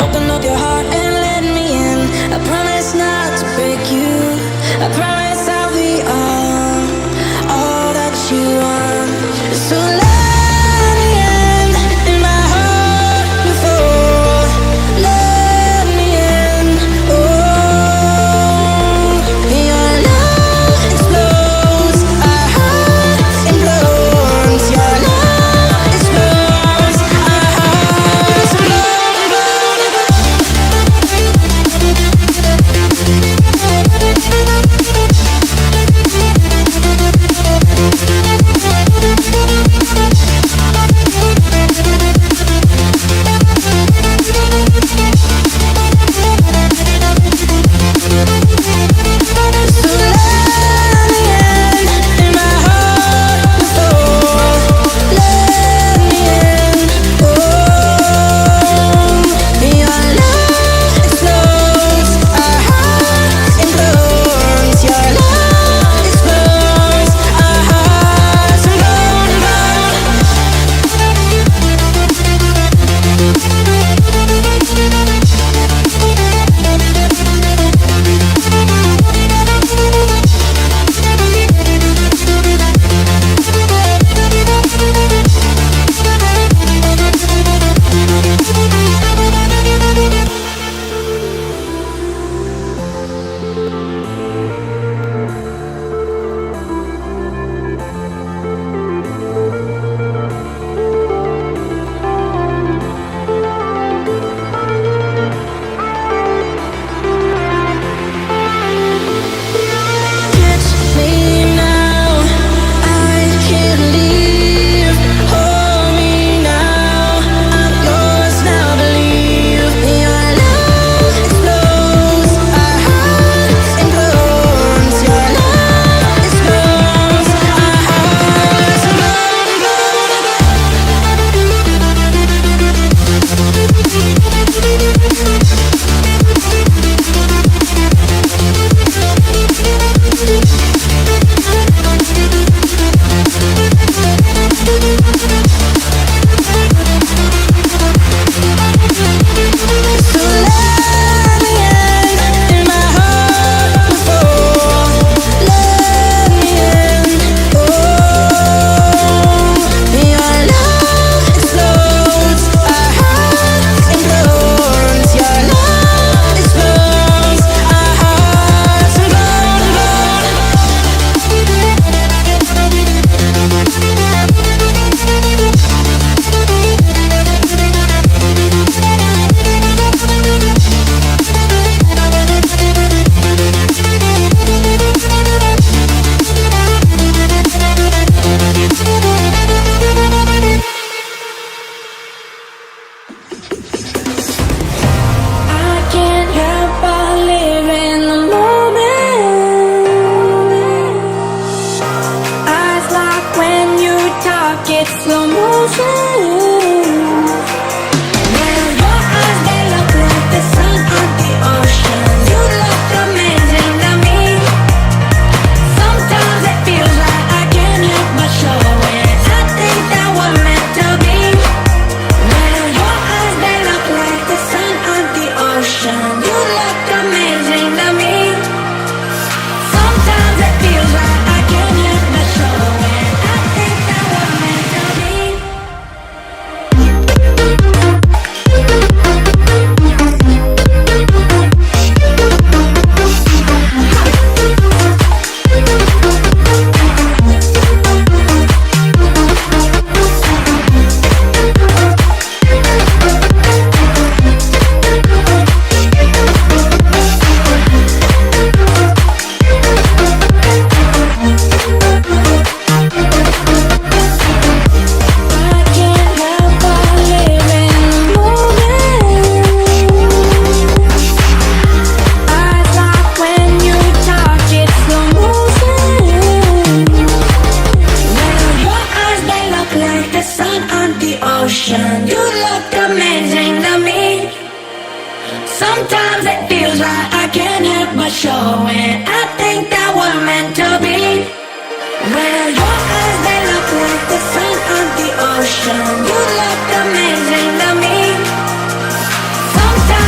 Open up your heart and let me in. I promise not to break you. I promise I'll be all that you want. So let me in my heart before. Let me in. Oh, your love explodes. Our hearts implodes. Your love explodes. Our hearts Sometimes it feels like I can't help but show it. I think that we're meant to be. Well, your eyes, they look like the sun on the ocean. You look amazing to me. Sometimes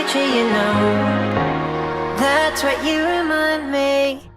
future, you know. That's what you remind me.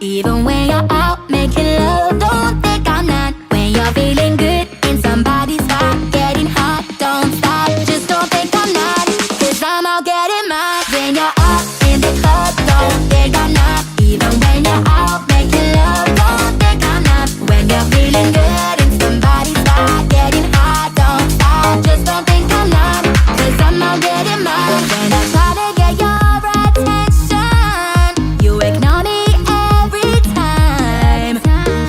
Even when you're out making love, don't think I'm not. When you're feeling good in somebody's spot, getting hot, don't stop. Just don't think I'm not, 'cause I'm out getting mine. When you're out in the club, don't think I'm not. Even when you're out making love, don't think I'm not. When you're feeling good in somebody's spot, getting hot, don't stop. Just don't think I'm not, 'cause I'm out getting mine. When I try to get your attention, you ignore me every time.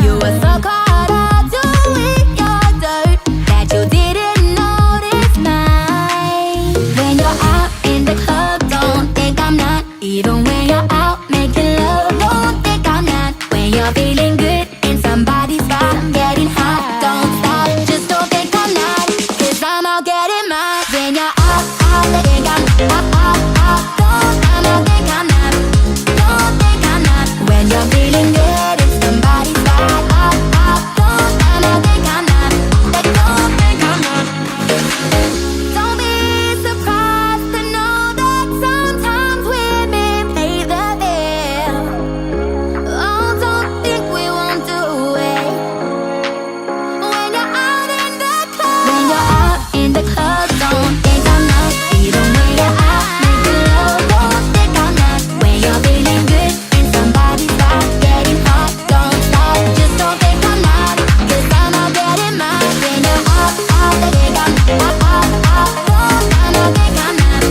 You were so caught up doing your dirt that you didn't notice mine. When you're out in the club, don't think I'm not. Even when you're out making love, don't think I'm not. When you're feeling good in somebody's spot, getting hot, don't stop. Just don't think I'm not, 'cause I'm out getting mine. When you're out, think I'm out, don't think I'm not. Don't think I'm not. When you're feeling good in somebody's spot, don't think I'm not. Don't think I'm not. Don't be surprised to know that sometimes women play the field. Oh, don't think we won't do it. When you're out in the club, when you're out in the club, don't think I'm not. Even when you're out making love, don't think I'm not. When you're feeling good in somebody's spot, getting hot, don't stop. Just don't think I'm not, 'cause I'm out getting mine. When you're out, think I'm don't think I'm not.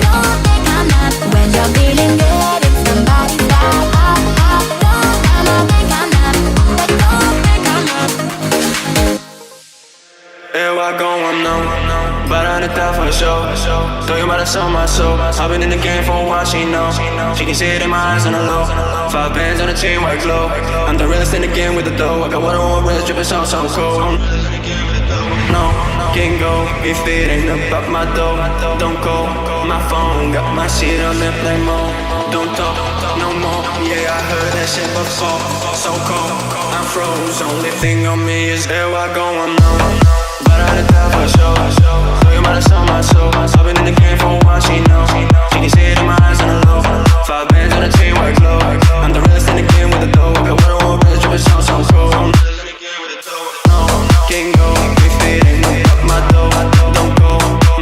Don't think I'm not. When you're feeling good in somebody's spot, don't think I'm not. Don't think I'm not. Yeah, I go, I'm known, but I did that for sure. Throw you might have sold my soul. I've been in the game for a while, she know. She can see it in my eyes on the low. 5 bands on the chain, white glow. I'm the realest in the game with the dough. I got water on my wrist, dripping so cold. No, can't go if it ain't about my dough. Don't go, my phone got my shit on airplane mode. Don't talk no more. Yeah, I heard that shit before. So cold, I'm froze. Only thing on me is here I go, I'm known. But I did that for sure. So you might have sold my soul. I've been in the game for a while, she know. She can see it in my eyes on the low. 5 bands on the chain, white glow. I'm the realest in the game with the dough. I got water on my wrist, dripping so cold. No, can't go if it ain't up my dough. Don't go,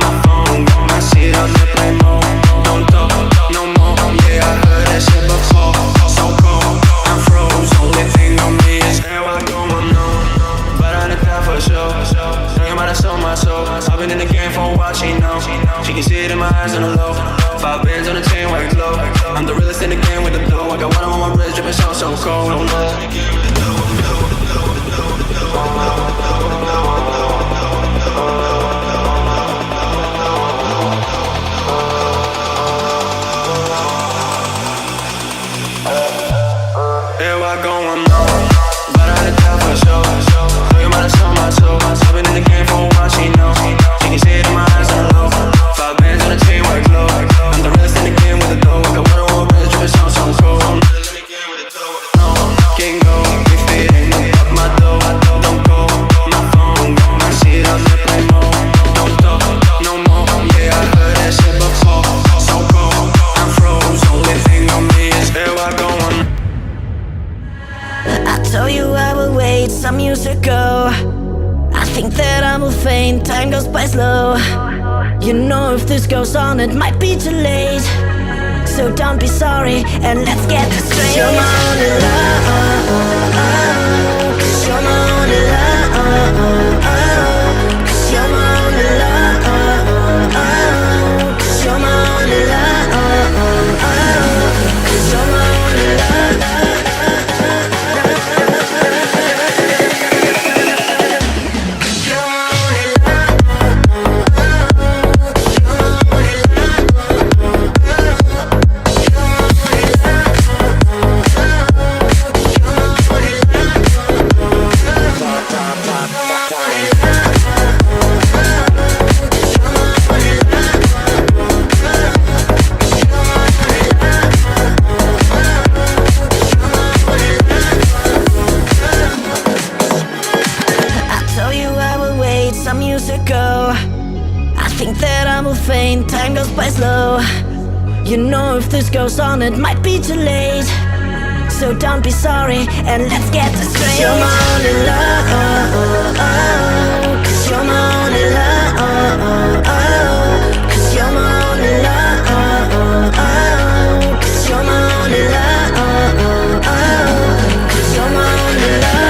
my phone got my shit on airplane mode. Don't talk no more. Yeah, I heard that shit before. So cold, I'm froze. Only thing on me is here I go, I'm known. But I did that for sure. Know you might have sold my soul. I've been in the game for a while, she know. She can see it in my eyes on the low. 5 bands on the chain, white glow. I'm the realest in the game with the dough. I got water on my wrist, dripping so cold. think that I will faint, time goes by slow. You know if this goes on it might be too late. So don't be sorry and let's get this straight. You're my only love, 'cause you're my only love, 'cause you're my only love, 'cause you're my only love, 'cause you're my only love. Time goes by slow. You know if this goes on it might be too late. So don't be sorry and let's get this straight. You're my only love, 'cause you're my only love, 'cause you're my only love, 'cause you're my only love, 'cause you're my only love.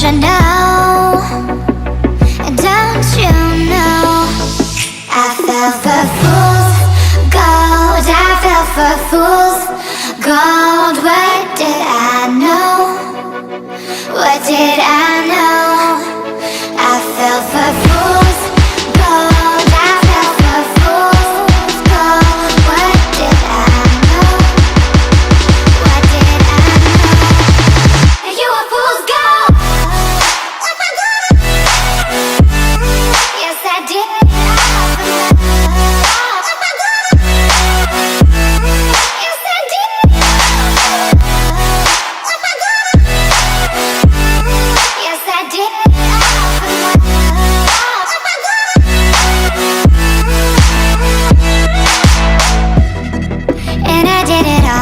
you know? Don't you know? I fell for fool's gold. I fell for fool's gold. What did I know? What did I know? I fell for fool's gold. I fell for fool's gold. What did I know? What did I know? You a fool's gold. Yes, I did.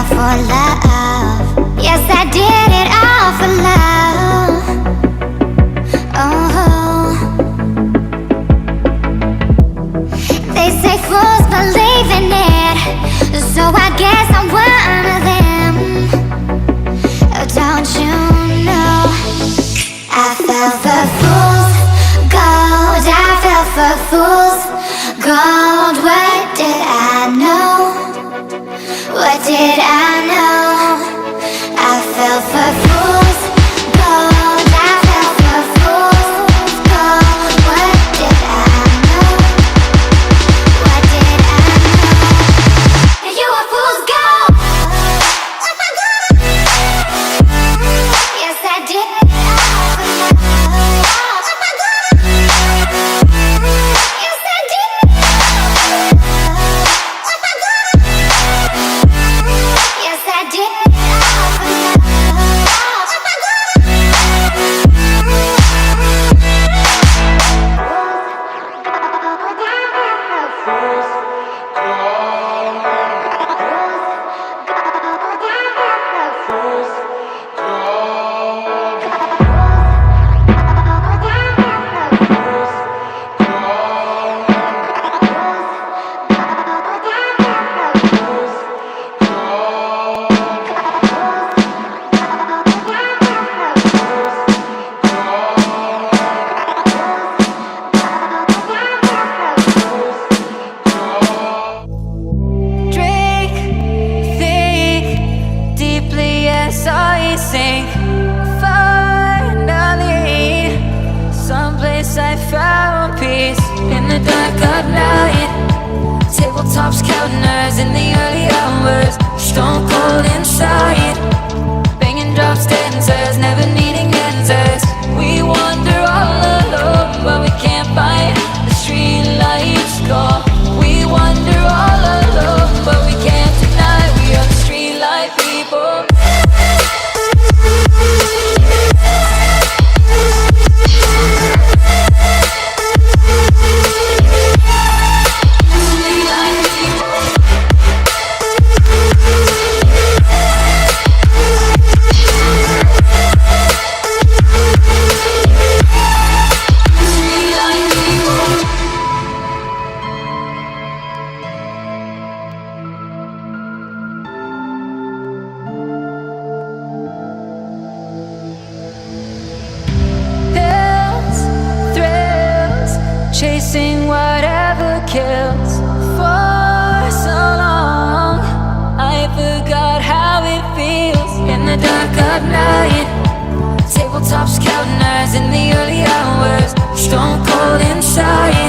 For love, yes, I did it all for love. Oh, they say fools believe in it, so I guess I'm one of them. Don't you know? I fell for fool's gold. I fell for fool's gold. What did I know? What did I know? I fell for fool's gold. I fell for fool's gold. What did I know? What did I know? You a fool's gold. Yes, I did. Yes, I did. Yes, I did. chasing whatever kills. For so long I forgot how it feels in the dark of night. Tabletops counting eyes in the early hours, stone cold inside.